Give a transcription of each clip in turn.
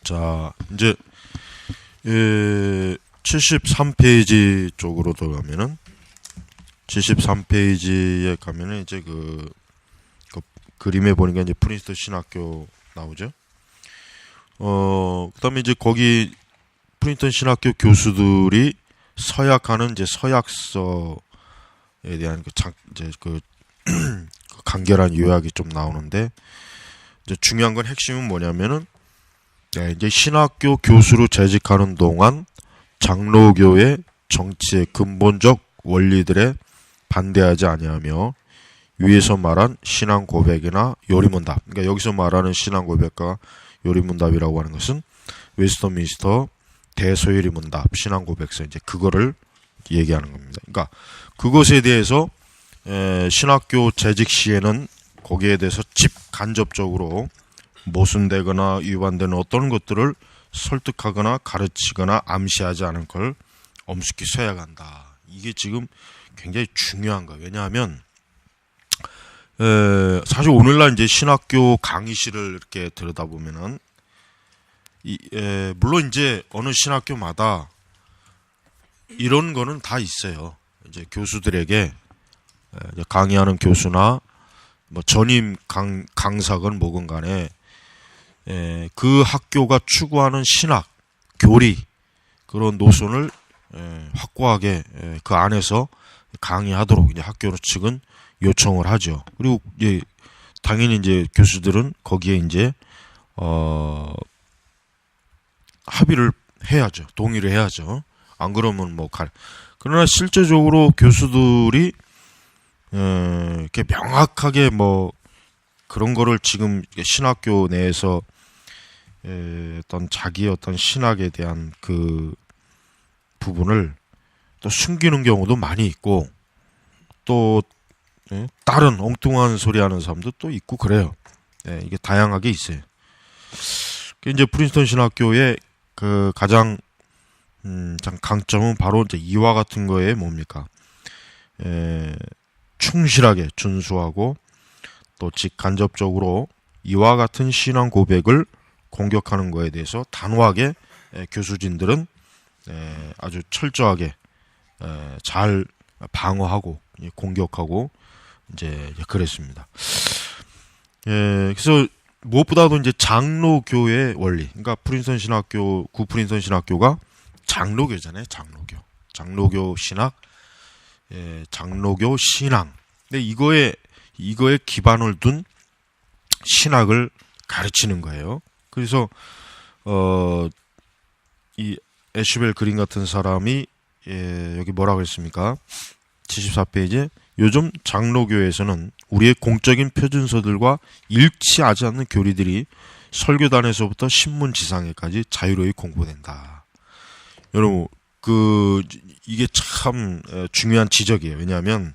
자, 이제 73페이지 쪽으로 들어가면은 73페이지에 가면은 이제 그 그림에 보니까 이제 프린스턴 신학교 나오죠. 그다음에 이제 거기 프린스턴 신학교 교수들이 서약하는 이제 서약서에 대한 그 간결한 요약이 좀 나오는데, 이제 중요한 건 핵심은 뭐냐면은, 이제 신학교 교수로 재직하는 동안 장로교의 정치의 근본적 원리들에 반대하지 아니하며 위에서 말한 신앙 고백이나 요리문답, 그러니까 여기서 말하는 신앙 고백과 요리문답이라고 하는 것은 웨스터민스터 대소요리 문답 신앙 고백서, 이제 그거를 얘기하는 겁니다. 그러니까 그것에 대해서 신학교 재직 시에는 거기에 대해서 간접적으로 모순되거나 위반되는 어떤 것들을 설득하거나 가르치거나 암시하지 않은 걸 엄숙히 서약한다. 이게 지금 굉장히 중요한 거예요. 왜냐하면 사실 오늘날 이제 신학교 강의실을 이렇게 들여다보면은 물론 이제 어느 신학교마다 이런 거는 다 있어요. 이제 교수들에게 강의하는 교수나 뭐 전임 강사건 뭐건 간에 그 학교가 추구하는 신학, 교리, 그런 노선을 확고하게 그 안에서 강의하도록 이제 학교 측은 요청을 하죠. 그리고 이제 당연히 이제 교수들은 거기에 이제 합의를 해야죠. 동의를 해야죠. 안 그러면 뭐 그러나 실제적으로 교수들이 이렇게 명확하게 뭐 그런 거를 지금 신학교 내에서 어떤 자기의 어떤 신학에 대한 그 부분을 또 숨기는 경우도 많이 있고, 또 다른 엉뚱한 소리 하는 사람도 또 있고 그래요. 이게 다양하게 있어요. 이제 프린스턴 신학교의 그 가장 강점은 바로 이제 이와 같은 거에 뭡니까? 충실하게 준수하고 또 직간접적으로 이와 같은 신앙 고백을 공격하는 거에 대해서 단호하게 교수진들은 아주 철저하게 잘 방어하고 공격하고 이제 그랬습니다. 그래서 무엇보다도 이제 장로교의 원리, 그러니까 프린스턴 신학교, 구 프린스턴 신학교가 장로교잖아요. 장로교 신학, 장로교 신앙. 근데 이거에 기반을 둔 신학을 가르치는 거예요. 그래서 이 애슈벨 그린 같은 사람이 여기 뭐라고 했습니까? 74페이지에 요즘 장로교에서는 우리의 공적인 표준서들과 일치하지 않는 교리들이 설교단에서부터 신문지상에까지 자유로이 공부된다. 여러분, 이게 참 중요한 지적이에요. 왜냐하면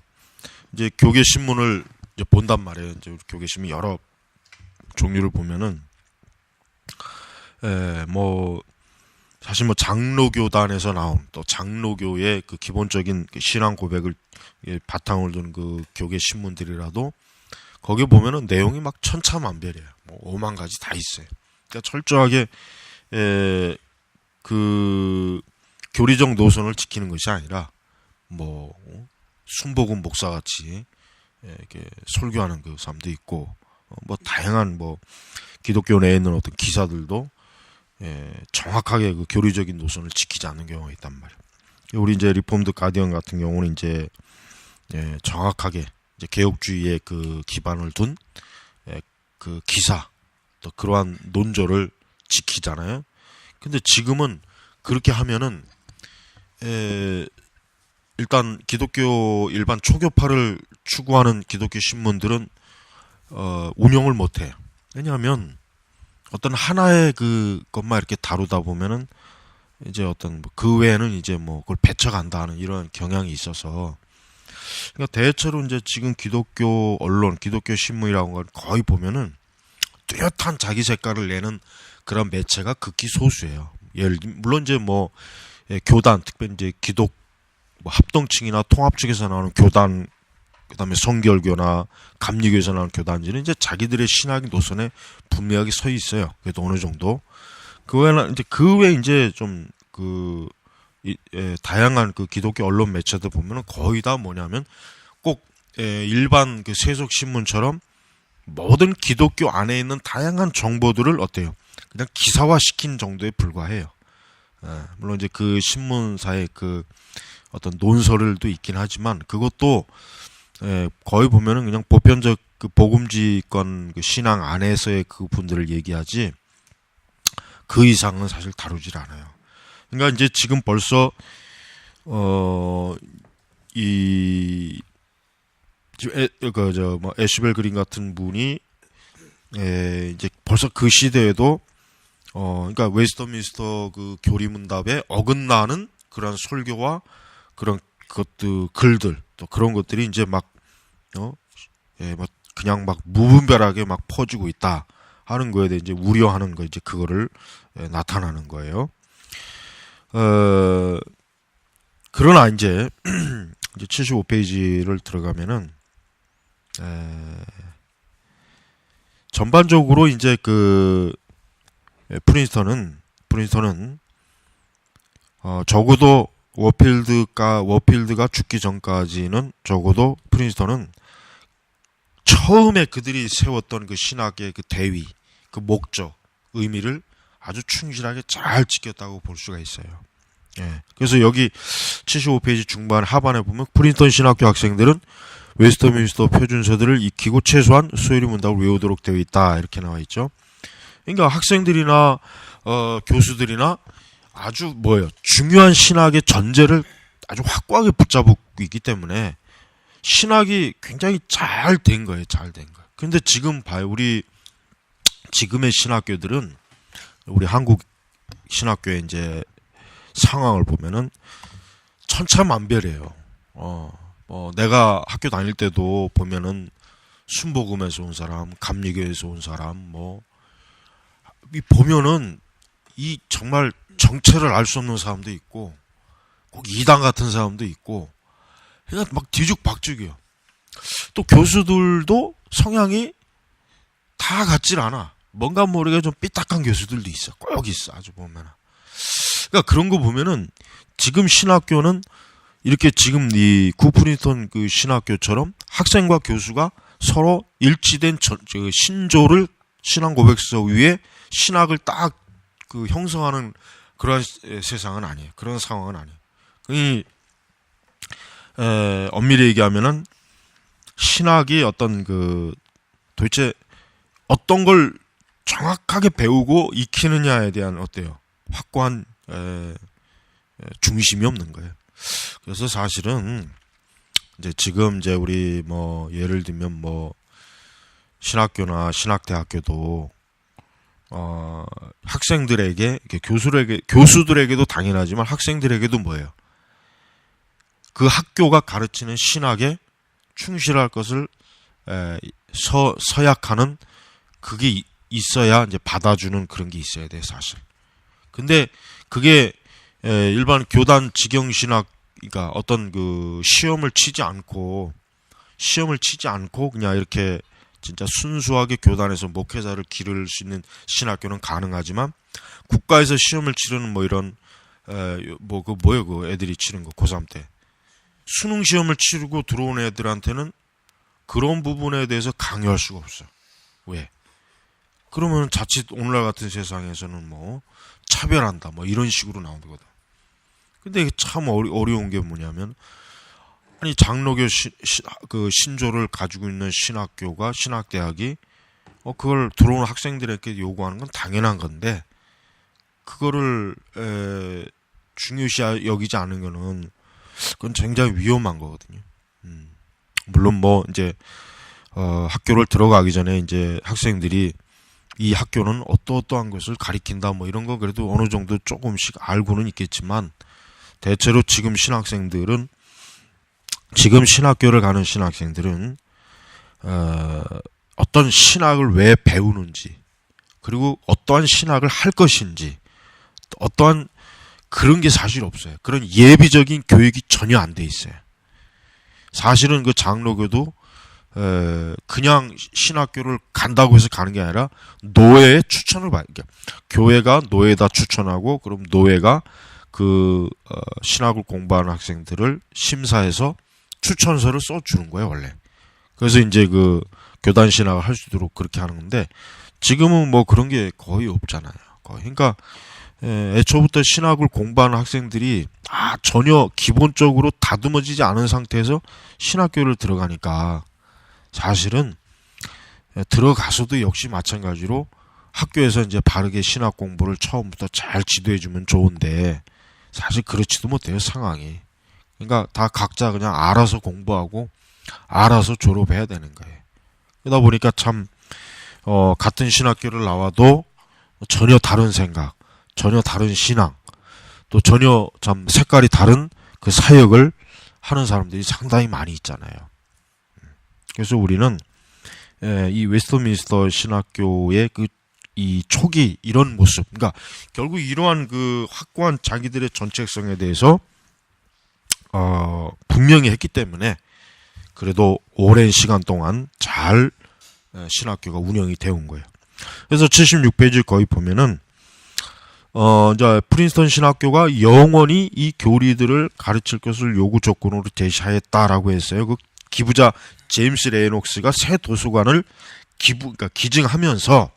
이제 교계 신문을 이제 본단 말이에요. 이제 교계 신문 여러 종류를 보면은 사실 뭐 장로교단에서 나온 또 장로교의 그 기본적인 신앙 고백을 바탕을 둔 그 교계 신문들이라도 거기 보면은 내용이 막 천차만별이에요. 뭐 5만 가지 다 있어요. 그러니까 철저하게 그 교리적 노선을 지키는 것이 아니라 뭐 순복음 목사 같이 이렇게 설교하는 그 사람도 있고, 뭐 다양한 뭐 기독교 내에 있는 어떤 기사들도 정확하게 그 교리적인 노선을 지키지 않는 경우가 있단 말이에요. 우리 이제 리폼드 가디언 같은 경우는 이제 정확하게 이제 개혁주의의 그 기반을 둔 그 기사, 또 그러한 논조를 지키잖아요. 근데 지금은 그렇게 하면은 일단 기독교 일반 초교파를 추구하는 기독교 신문들은 운영을 못해요. 왜냐하면 어떤 하나의 그것만 이렇게 다루다 보면은 이제 어떤 그 외에는 이제 뭐 그걸 배쳐간다 하는 이런 경향이 있어서, 그러니까 대체로 이제 지금 기독교 언론, 기독교 신문이라고 걸 거의 보면은 뚜렷한 자기 색깔을 내는 그런 매체가 극히 소수예요. 물론 이제 뭐 교단, 특별히 이제 기독 뭐 합동층이나 통합 측에서 나오는 교단, 그다음에 성결교나 감리교에서 나오는 교단지는 이제 자기들의 신학 노선에 분명하게 서 있어요. 그래도 어느 정도. 그 외에 이제 좀 다양한 그 기독교 언론 매체들 보면은 거의 다 뭐냐면 꼭 일반 그 세속 신문처럼 모든 기독교 안에 있는 다양한 정보들을 어때요? 그냥 기사화 시킨 정도에 불과해요. 물론 이제 그 신문사의 그 어떤 논설도 있긴 하지만 그것도 거의 보면은 그냥 보편적 그 복음지권 그 신앙 안에서의 그 분들을 얘기하지 그 이상은 사실 다루질 않아요. 그러니까 이제 지금 벌써 애쉬벨 그린 같은 분이 이제 벌써 그 시대에도 그러니까 웨스터민스터 그 교리문답에 어긋나는 그런 설교와 그런 글들 또 그런 것들이 이제 막 그냥 막 무분별하게 막 퍼지고 있다 하는 거에 대해 이제 우려하는 거 이제 그거를 나타나는 거예요. 그러나 이제 75페이지를 들어가면은 전반적으로 이제 그 프린스턴은 적어도 워필드가 죽기 전까지는 적어도 프린스턴은 처음에 그들이 세웠던 그 신학의 그 대위, 그 목적, 의미를 아주 충실하게 잘 지켰다고 볼 수가 있어요. 그래서 여기 75페이지 중반 하반에 보면 프린스턴 신학교 학생들은 웨스터민스터 표준서들을 익히고 최소한 소요리 문답을 외우도록 되어 있다 이렇게 나와 있죠. 그러니까 학생들이나 교수들이나 아주 중요한 신학의 전제를 아주 확고하게 붙잡고 있기 때문에 신학이 굉장히 잘 된 거예요. 근데 지금 봐요. 우리 지금의 신학교들은 우리 한국 신학교의 이제 상황을 보면은 천차만별이에요. 내가 학교 다닐 때도 보면은 순복음에서 온 사람, 감리교에서 온 사람, 보면은 이 정말 정체를 알 수 없는 사람도 있고, 꼭 이단 같은 사람도 있고, 그냥 막 뒤죽박죽이요. 또 교수들도 성향이 다 같질 않아. 뭔가 모르게 좀 삐딱한 교수들도 있어. 꼭 있어. 아주 보면은. 그러니까 그런 거 보면은 지금 신학교는 이렇게 지금 이 프린스턴 그 신학교처럼 학생과 교수가 서로 일치된 신조를 신앙 고백서 위에 신학을 딱 그 형성하는 그런 세상은 아니에요. 그런 상황은 아니에요. 엄밀히 얘기하면은 신학이 어떤 도대체 어떤 걸 정확하게 배우고 익히느냐에 대한 확고한 중심이 없는 거예요. 그래서 사실은 지금 우리 예를 들면 신학교나 신학대학교도 학생들에게 교수들에게도 당연하지만 학생들에게도 그 학교가 가르치는 신학에 충실할 것을 서약하는 그게 있어야 이제 받아주는 그런 게 있어야 돼 사실. 근데 그게 일반 교단 직영 신학 그러니까 어떤 그 시험을 치지 않고 그냥 이렇게 진짜 순수하게 교단에서 목회자를 기를 수 있는 신학교는 가능하지만 국가에서 시험을 치르는 이런 그 애들이 치는 거 고3 때 수능 시험을 치르고 들어온 애들한테는 그런 부분에 대해서 강요할 수가 없어. 왜? 그러면 자칫 오늘날 같은 세상에서는 차별한다 이런 식으로 나오거든. 근데 이게 참 어려운 게 뭐냐면 아니 장로교 그 신조를 가지고 있는 신학교가 신학대학이 그걸 들어오는 학생들에게 요구하는 건 당연한 건데 그거를 중요시 여기지 않은 거는 그건 굉장히 위험한 거거든요. 물론 이제 학교를 들어가기 전에 이제 학생들이 이 학교는 어떠한 것을 가리킨다 이런 거 그래도 어느 정도 조금씩 알고는 있겠지만 대체로 지금 신학교를 가는 신학생들은 어떤 신학을 왜 배우는지 그리고 어떠한 신학을 할 것인지 어떠한 그런 게 사실 없어요. 그런 예비적인 교육이 전혀 안 돼 있어요. 사실은 그 장로교도 그냥 신학교를 간다고 해서 가는 게 아니라 노예의 추천을 받. 그러니까 교회가 노예다 추천하고 그럼 노예가 그 신학을 공부하는 학생들을 심사해서 추천서를 써주는 거예요 원래. 그래서 이제 그 교단 신학을 할 수 있도록 그렇게 하는 건데 지금은 뭐 그런 게 거의 없잖아요. 거의. 그러니까 애초부터 신학을 공부하는 학생들이 전혀 기본적으로 다듬어지지 않은 상태에서 신학교를 들어가니까 사실은 들어가서도 역시 마찬가지로 학교에서 이제 바르게 신학 공부를 처음부터 잘 지도해주면 좋은데 사실 그렇지도 못해요 상황이. 그러니까 다 각자 그냥 알아서 공부하고 알아서 졸업해야 되는 거예요. 그러다 보니까 참 같은 신학교를 나와도 전혀 다른 생각, 전혀 다른 신앙, 또 전혀 참 색깔이 다른 그 사역을 하는 사람들이 상당히 많이 있잖아요. 그래서 우리는 이 웨스트민스터 신학교의 이 초기 이런 모습, 그러니까 결국 이러한 그 확고한 자기들의 정체성에 대해서 분명히 했기 때문에 그래도 오랜 시간 동안 잘 신학교가 운영이 되어 온 거예요. 그래서 76페이지 거기 보면은 이제 프린스턴 신학교가 영원히 이 교리들을 가르칠 것을 요구 조건으로 제시하였다라고 했어요. 그 기부자 제임스 레이녹스가 새 도서관을 그러니까 기증하면서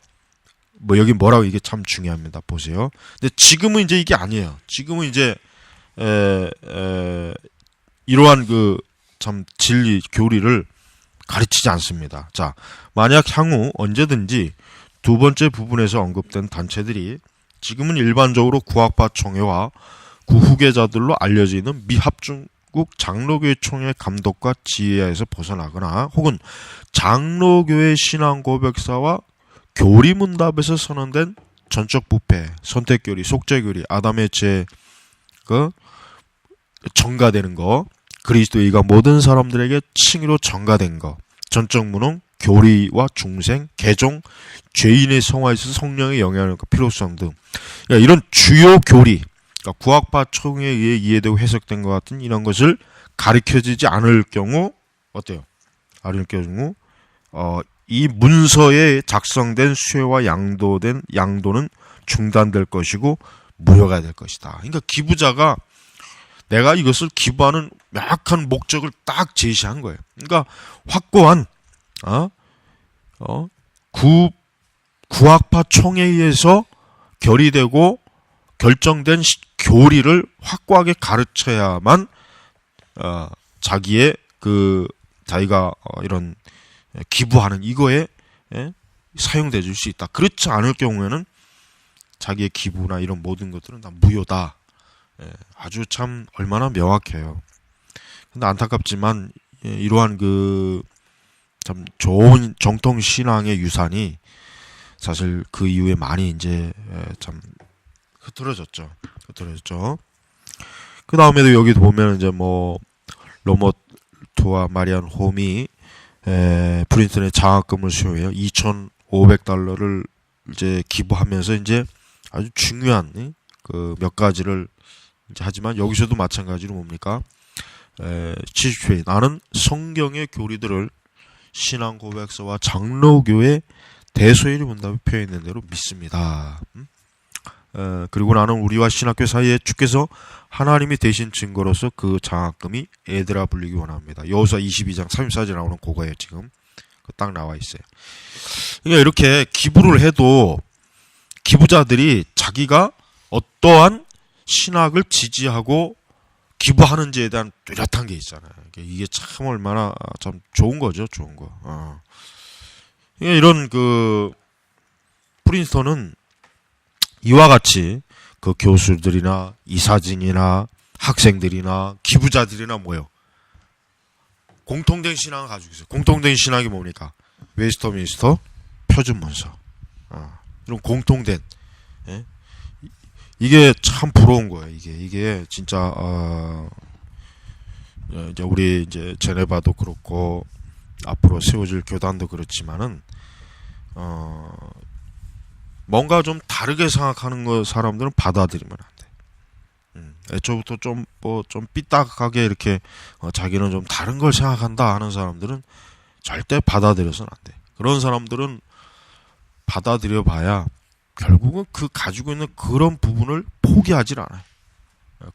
뭐 여기 뭐라고 이게 참 중요합니다. 보세요. 근데 지금은 이제 이게 아니에요. 지금은 이제 이러한 그 참 진리 교리를 가르치지 않습니다. 자, 만약 향후 언제든지 두 번째 부분에서 언급된 단체들이 지금은 일반적으로 구학파 총회와 그 후계자들로 알려져 있는 미합중국 장로교회 총회 감독과 지혜에서 벗어나거나 혹은 장로교회 신앙 고백사와 교리문답에서 선언된 전적 부패, 선택교리, 속죄교리, 아담의 죄, 전가되는 거, 그리스도의가 모든 사람들에게 칭의로 전가된 거, 전적 무능, 교리와 중생, 개종, 죄인의 성화에 있어서 성령의 영향력과 필요성 등 그러니까 이런 주요 교리, 그러니까 구학파 총회에 의해 이해되고 해석된 것 같은 이런 것을 가르쳐지지 않을 경우 어때요? 않을 경우 이 문서에 작성된 수혜와 양도는 중단될 것이고 무효가 될 것이다. 그러니까 기부자가 내가 이것을 기부하는 명확한 목적을 딱 제시한 거예요. 그러니까 확고한 구학파 총회에서 결의되고 결정된 교리를 확고하게 가르쳐야만 자기가 이런 기부하는 이거에 사용돼 줄 수 있다. 그렇지 않을 경우에는 자기의 기부나 이런 모든 것들은 다 무효다. 아주 참 얼마나 명확해요. 근데 안타깝지만 이러한 그 참 좋은 정통 신앙의 유산이 사실 그 이후에 많이 이제 참 흐트러졌죠. 그 다음에도 여기 보면 이제 뭐 로버트와 마리안 홈이 프린스턴의 장학금을 수여해요. 2,500달러를 이제 기부하면서 이제 아주 중요한 그 몇 가지를 이제 하지만 여기서도 마찬가지로 뭡니까? 70회 나는 성경의 교리들을 신앙 고백서와 장로교의 대소일이 문답에 표현된 대로 믿습니다. 그리고 나는 우리와 신학교 사이에 주께서 하나님이 되신 증거로서 그 장학금이 애들아 불리기 원합니다. 여호수아 22장 34절에 나오는 그거예요. 지금 딱 나와 있어요. 그러니까 이렇게 기부를 해도 기부자들이 자기가 어떠한 신학을 지지하고 기부하는지에 대한 뚜렷한 게 있잖아요. 이게 참 얼마나 참 좋은 거죠, 좋은 거. 그러니까 이런 그 프린스턴은 이와 같이 그 교수들이나 이사진이나 학생들이나 기부자들이나 뭐요? 공통된 신앙을 가지고 있어요. 공통된 신앙이 뭡니까? 웨스터민스터 표준문서. 이런 공통된. 이게 참 부러운 거예요. 이게 진짜 이제 우리 이제 제네바도 그렇고 앞으로 세워질 교단도 그렇지만은 뭔가 좀 다르게 생각하는 사람들은 받아들이면 안 돼. 애초부터 좀 삐딱하게 이렇게 자기는 좀 다른 걸 생각한다 하는 사람들은 절대 받아들여서는 안 돼. 그런 사람들은 받아들여봐야 결국은 그 가지고 있는 그런 부분을 포기하질 않아요.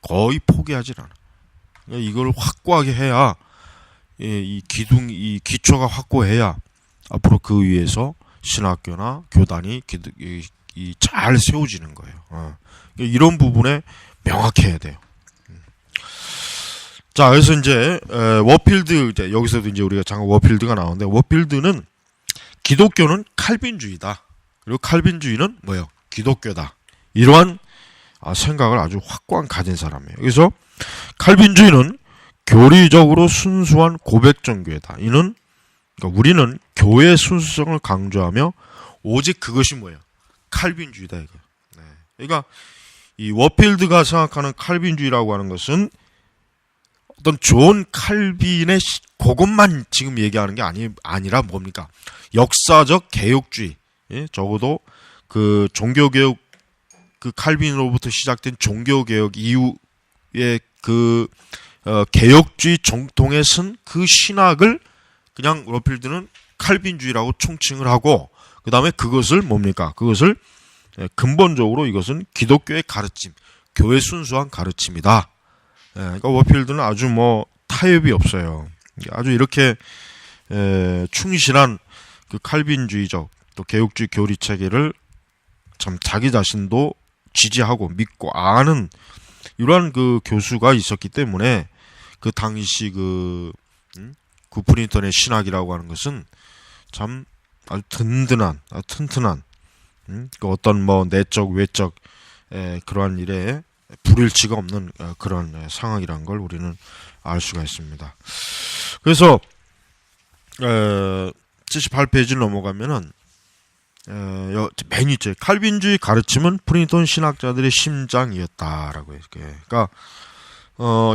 거의 포기하질 않아. 그러니까 이걸 확고하게 해야 이 기초가 확고해야 앞으로 그 위에서 신학교나 교단이 잘 세워지는 거예요. 이런 부분에 명확해야 돼요. 자, 그래서 이제 워필드, 이제 여기서도 이제 우리가 잠깐 워필드가 나오는데, 워필드는 기독교는 칼빈주의다. 그리고 칼빈주의는 뭐예요? 기독교다. 이러한 생각을 아주 확고한 가진 사람이에요. 그래서 칼빈주의는 교리적으로 순수한 고백 종교다. 이는 그러니까 우리는 교회의 순수성을 강조하며 오직 그것이 뭐예요? 칼빈주의다 이거. 네. 그러니까 이 워필드가 생각하는 칼빈주의라고 하는 것은 어떤 존 칼빈의 그것만 지금 얘기하는 게 아니라 뭡니까? 역사적 개혁주의. 예? 적어도 그 종교개혁, 그 칼빈으로부터 시작된 종교개혁 이후의 그 개혁주의 정통에 쓴 그 신학을 그냥 워필드는 칼빈주의라고 총칭을 하고, 그 다음에 그것을 뭡니까? 그것을 근본적으로 이것은 기독교의 가르침, 교회 순수한 가르침이다. 그러니까 워필드는 아주 뭐 타협이 없어요. 아주 이렇게 충실한 그 칼빈주의적 또 개혁주의 교리 체계를 참 자기 자신도 지지하고 믿고 아는 이러한 그 교수가 있었기 때문에 그 당시 그 프린턴의 신학이라고 하는 것은 참 아주 든든한, 튼튼한 그 어떤 뭐 내적 외적 그러한 일에 불일치가 없는 그런 상황이란 걸 우리는 알 수가 있습니다. 그래서 78페이지를 넘어가면은 맨 위째 칼빈주의 가르침은 프린턴 신학자들의 심장이었다라고 해요. 그러니까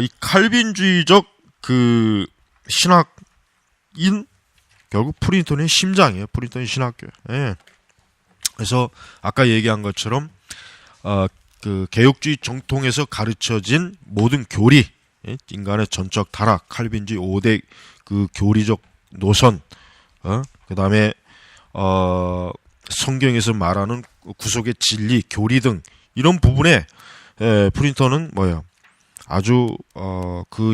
이 칼빈주의적 그 신학인 결국 프린턴의 심장이에요. 프린턴 신학교. 예. 그래서 아까 얘기한 것처럼 그 개혁주의 정통에서 가르쳐진 모든 교리, 인간의 전적 타락, 칼빈주의 5대 그 교리적 노선, 그 다음에 성경에서 말하는 구속의 진리, 교리 등 이런 부분에 프린턴은 뭐예요? 아주 그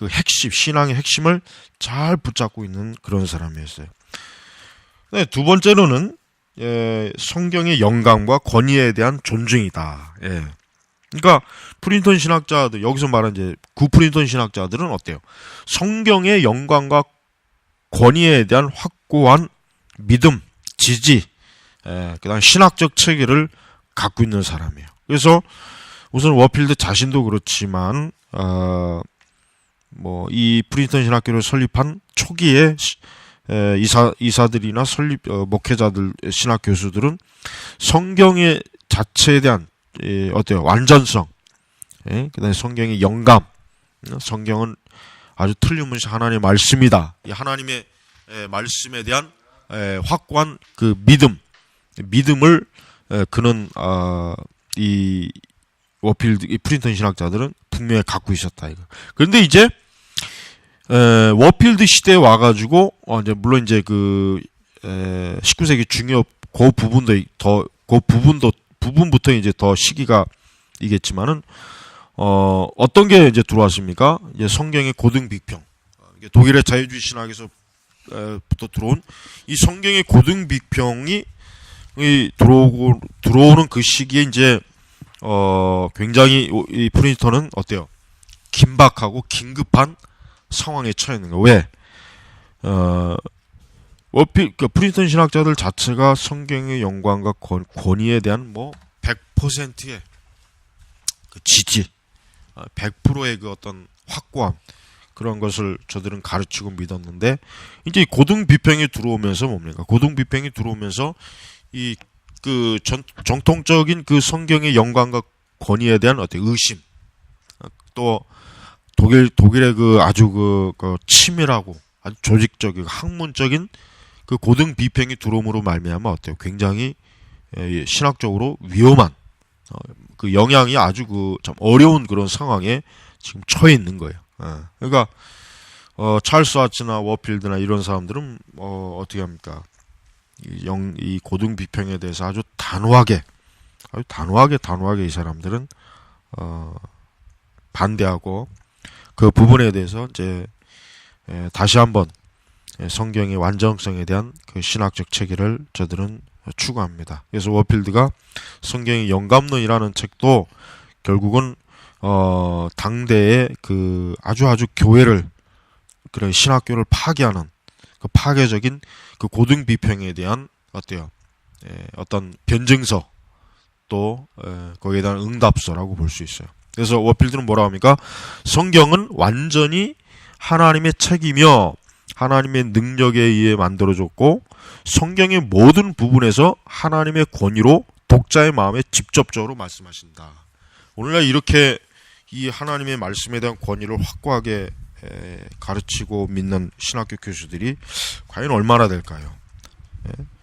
핵심, 신앙의 핵심을 잘 붙잡고 있는 그런 사람이었어요. 네, 두 번째로는 성경의 영감과 권위에 대한 존중이다. 예. 그러니까 프린턴 신학자들, 여기서 말한 이제 구프린턴 신학자들은 어때요? 성경의 영감과 권위에 대한 확고한 믿음, 지지, 그다음 신학적 체계를 갖고 있는 사람이에요. 그래서 우선 워필드 자신도 그렇지만 뭐 이 프린턴 신학교를 설립한 초기에 이사들이나 목회자들, 신학 교수들은 성경의 자체에 대한 어때요? 완전성, 그다음에 성경의 영감, 성경은 아주 틀림없이 하나님의 말씀이다. 이 하나님의 말씀에 대한 확고한 그 믿음을 그는 이 워필드, 이 프린턴 신학자들은 분명히 갖고 있었다 이거. 그런데 이제 워필드 시대에 와가지고 이제 물론 이제 그 19세기 중요 그 부분부터 이제 더 시기가 이겠지만은 어떤 게 이제 들어왔습니까? 이제 성경의 고등 비평, 독일의 자유주의 신학에서부터 들어온 이 성경의 고등 비평이 들어오는 그 시기에 이제 굉장히 이 프린턴은 어때요? 긴박하고 긴급한 상황에 처해 있는 거. 왜? 프린턴 신학자들 자체가 성경의 영광과 권위에 대한 뭐 100%의 그 지지, 100%의 그 어떤 확고함, 그런 것을 저들은 가르치고 믿었는데, 이제 고등 비평이 들어오면서 뭡니까? 고등 비평이 들어오면서 이 그 정통적인 그 성경의 영광과 권위에 대한 어떤 의심, 또 독일의 그 아주 그 치밀하고 아주 조직적이고 학문적인 그 고등 비평이 들어옴으로 말미암아 어때요? 굉장히 신학적으로 위험한 그 영향이 아주 그 참 어려운 그런 상황에 지금 처해 있는 거예요. 그러니까 찰스 와츠나 워필드나 이런 사람들은 어떻게 합니까? 이 고등 비평에 대해서 아주 단호하게 이 사람들은 반대하고 그 부분에 대해서 이제 다시 한번 성경의 완전성에 대한 그 신학적 체계를 저들은 추구합니다. 그래서 워필드가 성경의 영감론이라는 책도 결국은 당대의 그 아주 교회를 그런 신학교를 파괴하는 그 파괴적인 그 고등 비평에 대한 어떤 변증서 또 거기에 대한 응답서라고 볼 수 있어요. 그래서 워필드는 뭐라고 합니까? 성경은 완전히 하나님의 책이며 하나님의 능력에 의해 만들어졌고 성경의 모든 부분에서 하나님의 권위로 독자의 마음에 직접적으로 말씀하신다. 오늘날 이렇게 이 하나님의 말씀에 대한 권위를 확고하게 가르치고 믿는 신학교 교수들이 과연 얼마나 될까요?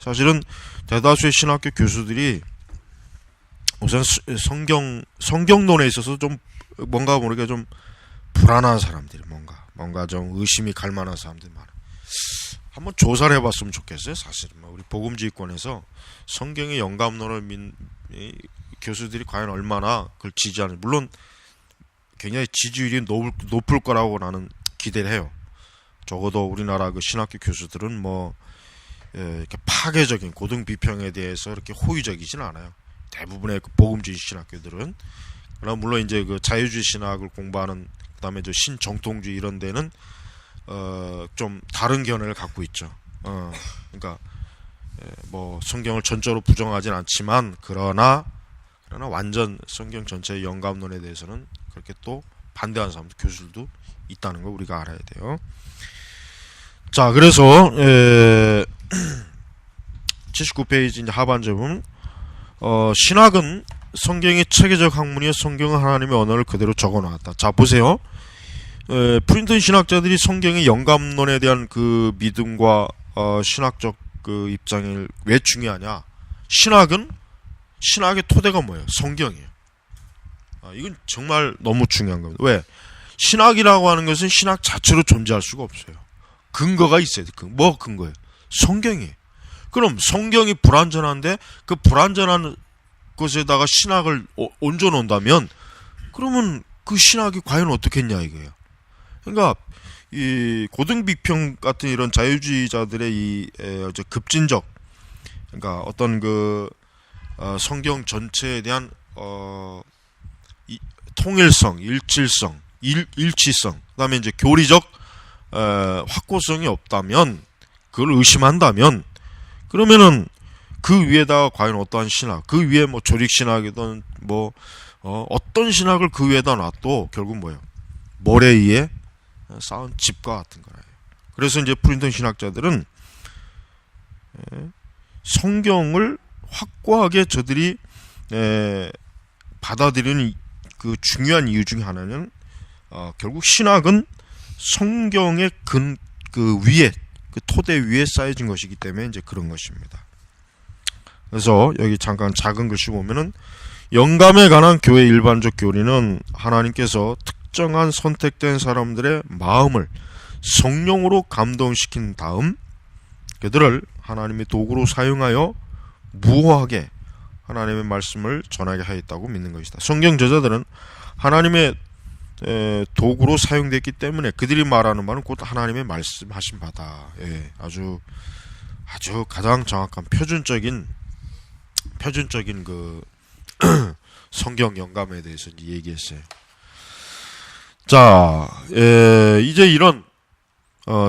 사실은 대다수의 신학교 교수들이 우선 성경론에 있어서 좀 뭔가 모르게 좀 불안한 사람들이 뭔가 좀 의심이 갈 만한 사람들이 많아요. 한번 조사를 해봤으면 좋겠어요. 사실은 우리 복음지휘권에서 성경의 영감론을 교수들이 과연 얼마나 그걸 지지하는지, 물론 굉장히 지지율이 높을 거라고 나는 기대를 해요. 적어도 우리나라 그 신학교 교수들은 이렇게 파괴적인 고등 비평에 대해서 이렇게 호의적이진 않아요. 대부분의 그 복음주의 신학교들은. 그러나 물론 이제 그 자유주의 신학을 공부하는 그다음에 저 신정통주의 이런 데는 좀 다른 견해를 갖고 있죠. 그러니까 성경을 전적으로 부정하진 않지만 그러나 완전 성경 전체의 영감론에 대해서는 그렇게 또 반대하는 사람들, 교수들도 있다는 걸 우리가 알아야 돼요. 자, 그래서 79페이지 이제 하반절 보면 신학은 성경의 체계적 학문이요 성경은 하나님의 언어를 그대로 적어놨다. 자, 보세요. 프린턴 신학자들이 성경의 영감론에 대한 그 믿음과 신학적 그 입장이 왜 중요하냐? 신학의 토대가 뭐예요? 성경이에요. 이건 정말 너무 중요한 겁니다. 왜? 신학이라고 하는 것은 신학 자체로 존재할 수가 없어요. 근거가 있어야 돼. 뭐 근거예요? 성경이에요. 그럼 성경이 불완전한데 그 불완전한 것에다가 신학을 얹어 놓는다면 그러면 그 신학이 과연 어떻겠냐 이거예요. 그러니까 이 고등비평 같은 이런 자유주의자들의 이 급진적, 그러니까 어떤 그 성경 전체에 대한 통일성, 일치성, 그다음에 이제 교리적 확고성이 없다면, 그걸 의심한다면, 그러면은 그 위에다가 과연 어떠한 신학, 그 위에 뭐 조직 신학이든 어떤 신학을 그 위에다 놔도 결국 뭐예요? 모래 위에 쌓은 집과 같은 거예요. 그래서 이제 프린턴 신학자들은 성경을 확고하게 저들이 받아들이는 그 중요한 이유 중에 하나는 결국 신학은 성경의 그 위에, 그 토대 위에 쌓여진 것이기 때문에 이제 그런 것입니다. 그래서 여기 잠깐 작은 글씨 보면은 영감에 관한 교회 일반적 교리는 하나님께서 특정한 선택된 사람들의 마음을 성령으로 감동시킨 다음 그들을 하나님의 도구로 사용하여 무호하게 하나님의 말씀을 전하게 하였다고 믿는 것이다. 성경 저자들은 하나님의 도구로 사용됐기 때문에 그들이 말하는 말은 곧 하나님의 말씀하신 바다. 아주 가장 정확한 표준적인 그 성경 영감에 대해서 얘기했어요. 자, 이제 이런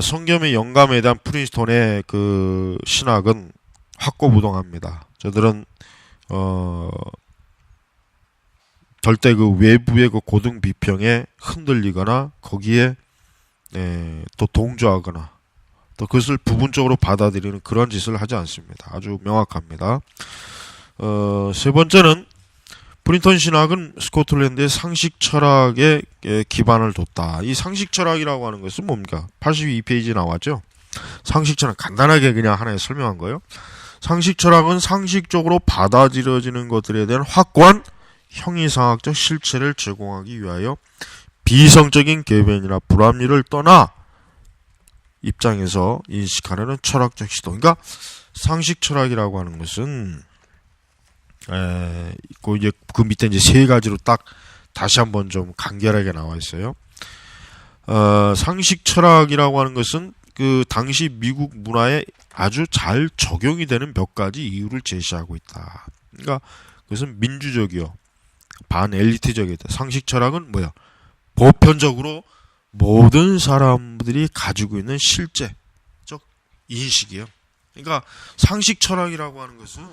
성경의 영감에 대한 프린스턴의 그 신학은 확고부동합니다. 저들은 절대 그 외부의 그 고등 비평에 흔들리거나 거기에 또 동조하거나 또 그것을 부분적으로 받아들이는 그런 짓을 하지 않습니다. 아주 명확합니다. 세 번째는 프린턴 신학은 스코틀랜드의 상식 철학에 기반을 뒀다. 이 상식 철학이라고 하는 것은 뭡니까? 82페이지 나왔죠? 상식 철학 간단하게 그냥 하나에 설명한 거예요. 상식 철학은 상식적으로 받아들여지는 것들에 대한 확고한 형이상학적 실체를 제공하기 위하여 비성적인 궤변이나 불합리를 떠나 입장에서 인식하려는 철학적 시도. 그러니까 상식 철학이라고 하는 것은 이제 그 밑에 이제 세 가지로 딱 다시 한번 좀 간결하게 나와 있어요. 상식 철학이라고 하는 것은 그 당시 미국 문화에 아주 잘 적용이 되는 몇 가지 이유를 제시하고 있다. 그러니까 그것은 민주적이요, 반엘리트적이다. 상식 철학은 뭐야? 보편적으로 모든 사람들이 가지고 있는 실제적 인식이에요. 그러니까 상식 철학이라고 하는 것은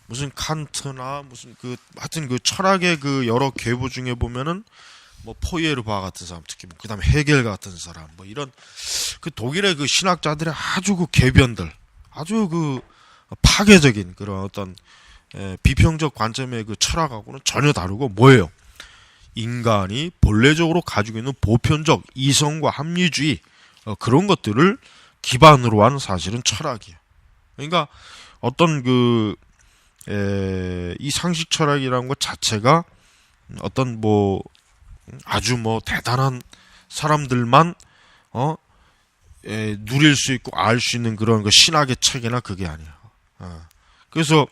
무슨 칸트나 무슨 하여튼 그 철학의 그 여러 계보 중에 보면은 뭐 포이에르바 같은 사람, 특히 뭐 그다음에 헤겔 같은 사람, 뭐 이런 그 독일의 그 신학자들의 아주 그 궤변들, 아주 그 파괴적인 그런 어떤 비평적 관점의 그 철학하고는 전혀 다르고 뭐예요? 인간이 본래적으로 가지고 있는 보편적 이성과 합리주의 그런 것들을 기반으로 한 사실은 철학이에요. 그러니까 어떤 이 상식 철학이라는 것 자체가 어떤 뭐 아주 뭐 대단한 사람들만 누릴 수 있고 알 수 있는 그런 그 신학의 체계나 그게 아니에요. 그래서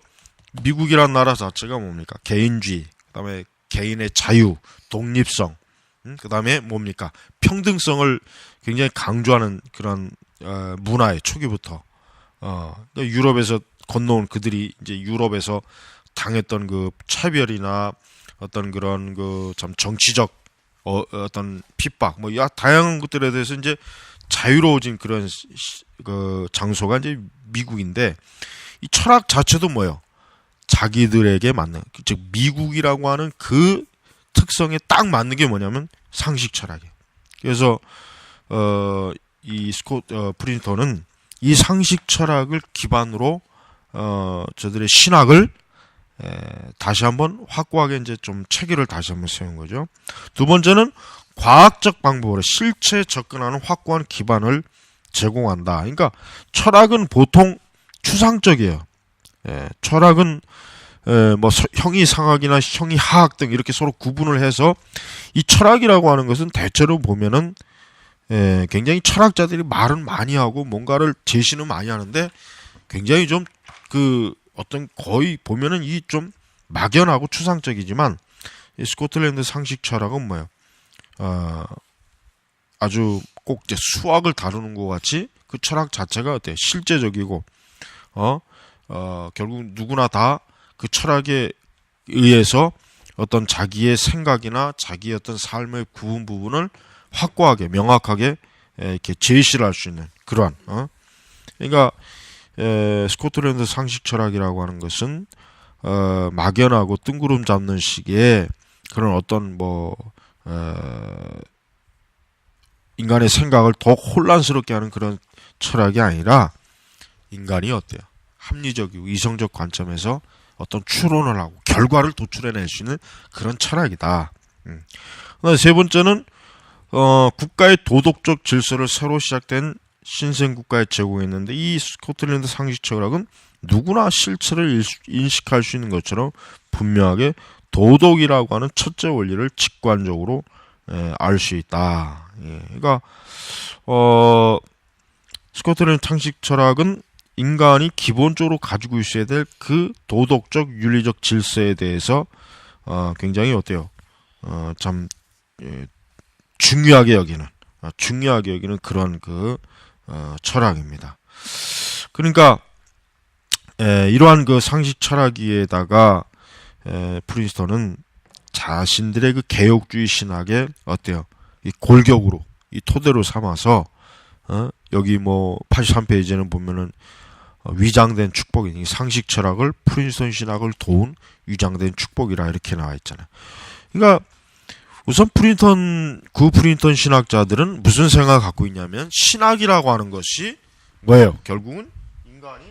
미국이란 나라 자체가 뭡니까? 개인주의, 그다음에 개인의 자유, 독립성, 그다음에 뭡니까? 평등성을 굉장히 강조하는 그런 문화의 초기부터 유럽에서 건너온 그들이 이제 유럽에서 당했던 그 차별이나 어떤 그런 그 참 정치적 어떤 핍박 뭐 다양한 것들에 대해서 이제 자유로워진 그런 그 장소가 이제 미국인데, 이 철학 자체도 뭐예요? 자기들에게 맞는, 즉 미국이라고 하는 그 특성에 딱 맞는 게 뭐냐면 상식 철학이에요. 그래서 이 프린턴은 이 상식 철학을 기반으로 저들의 신학을 다시 한번 확고하게 이제 좀 체계를 다시 한번 세운 거죠. 두 번째는 과학적 방법으로 실체에 접근하는 확고한 기반을 제공한다. 그러니까 철학은 보통 추상적이에요. 철학은 뭐 형이상학이나 형이하학 등 이렇게 서로 구분을 해서, 이 철학이라고 하는 것은 대체로 보면은 굉장히 철학자들이 말은 많이 하고 뭔가를 제시는 많이 하는데 굉장히 좀 어떤 거의 보면은 이 좀 막연하고 추상적이지만, 이 스코틀랜드 상식 철학은 뭐예요? 아주 꼭 이제 수학을 다루는 것 같이 그 철학 자체가 어때요? 실제적이고 결국 누구나 다 그 철학에 의해서 어떤 자기의 생각이나 자기의 어떤 삶의 구분 부분을 확고하게 명확하게 이렇게 제시를 할 수 있는 그러한 그러니까 스코틀랜드 상식 철학이라고 하는 것은 막연하고 뜬구름 잡는 식의 그런 어떤 인간의 생각을 더욱 혼란스럽게 하는 그런 철학이 아니라, 인간이 어때요? 합리적이고 이성적 관점에서 어떤 추론을 하고 결과를 도출해낼 수 있는 그런 철학이다. 세 번째는 국가의 도덕적 질서를 새로 시작된 신생국가에 제공했는데, 이 스코틀랜드 상식 철학은 누구나 실체를 인식할 수 있는 것처럼 분명하게 도덕이라고 하는 첫째 원리를 직관적으로 알 수 있다. 그러니까 스코틀랜드 상식 철학은 인간이 기본적으로 가지고 있어야 될 그 도덕적 윤리적 질서에 대해서 굉장히 어때요? 참 중요하게 여기는 그런 철학입니다. 그러니까 이러한 그 상식 철학에다가 프린스턴은 자신들의 그 개혁주의 신학에 어때요? 이 골격으로, 이 토대로 삼아서 여기 뭐 83페이지에는 보면은 위장된 축복이, 상식 철학을 프린스턴 신학을 도운 위장된 축복이라 이렇게 나와 있잖아요. 그러니까 우선 프린턴 신학자들은 무슨 생각을 갖고 있냐면, 신학이라고 하는 것이 뭐예요? 결국은 인간이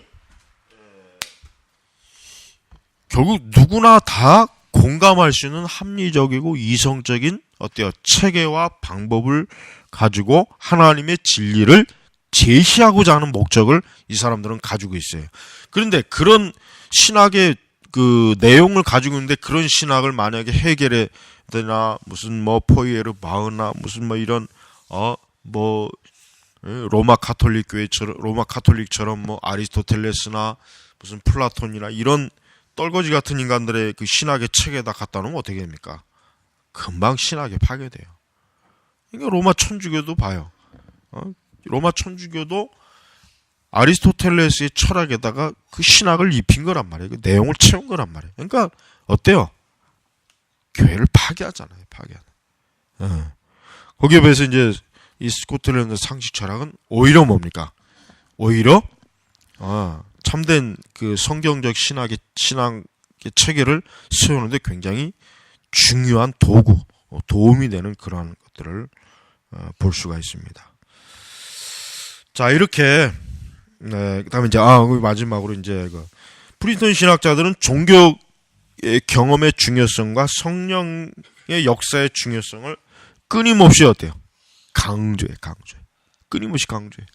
결국 누구나 다 공감할 수 있는 합리적이고 이성적인 어때요? 체계와 방법을 가지고 하나님의 진리를 제시하고자 하는 목적을 이 사람들은 가지고 있어요. 그런데 그런 신학의 그 내용을 가지고 있는데, 그런 신학을 만약에 헤겔이나 무슨 뭐 포이에르바흐나 무슨 뭐 이런 로마 가톨릭 교회처럼 로마 가톨릭처럼 뭐 아리스토텔레스나 무슨 플라톤이나 이런 떨거지 같은 인간들의 그 신학의 책에다 갖다 놓으면 어떻게 됩니까? 금방 신학에 파괴돼요. 그러니까 로마 천주교도 봐요. 로마 천주교도 아리스토텔레스의 철학에다가 그 신학을 입힌 거란 말이에요. 그 내용을 채운 거란 말이에요. 그러니까 어때요? 교회를 파괴하잖아요. 파괴하는. 거기에 비해서 이제 이 스코틀랜드 상식 철학은 오히려 뭡니까? 오히려 참된 그 성경적 신학의 체계를 세우는데 굉장히 중요한 도구, 도움이 되는 그러한 것들을 볼 수가 있습니다. 자, 이렇게 그다음에 이제 마지막으로 이제 그 프린스턴 신학자들은 종교의 경험의 중요성과 성령의 역사의 중요성을 끊임없이 어때요? 강조해. 끊임없이 강조해.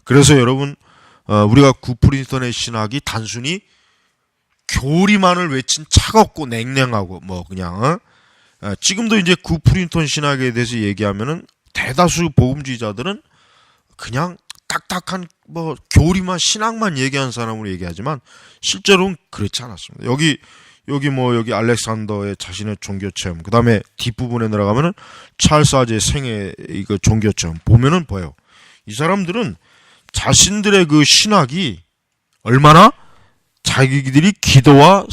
그래서 여러분, 우리가 구프린스턴의 신학이 단순히 교리만을 외친 차갑고 냉랭하고 뭐 그냥 지금도 이제 구프린스턴 신학에 대해서 얘기하면은 대다수 복음주의자들은 그냥 딱딱한 뭐 교리만 신학만 얘기하는 사람으로 얘기하지만 실제로는 그렇지 않았습니다. 여기 알렉산더의 자신의 종교 체험, 그다음에 뒷부분에 들어가면은 찰스 아제의 생애 이거 종교 체험 보면은 보여요. 이 사람들은 자신들의 그 신학이 얼마나 자기들이 기도와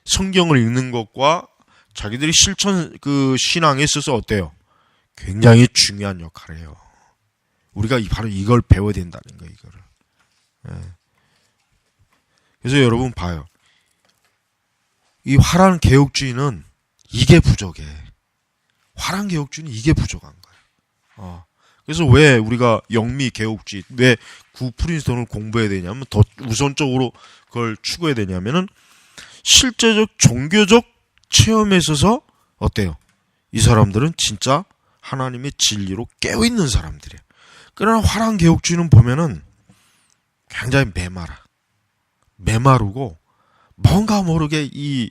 성경을 읽는 것과 자기들이 실천 그 신앙에 있어서 어때요? 굉장히 중요한 역할을 해요. 우리가 바로 이걸 배워야 된다는 거예요, 이거를. 그래서 여러분 봐요. 이 화란 개혁주의는 이게 부족해. 화란 개혁주의는 이게 부족한 거예요. 그래서 왜 우리가 영미 개혁주의, 왜 구프린스턴을 공부해야 되냐면 더 우선적으로 그걸 추구해야 되냐면은 실제적 종교적 체험에 있어서 어때요? 이 사람들은 진짜 하나님의 진리로 깨어있는 사람들이에요. 그러나 화랑 개혁주의는 보면은 굉장히 메마르고 뭔가 모르게 이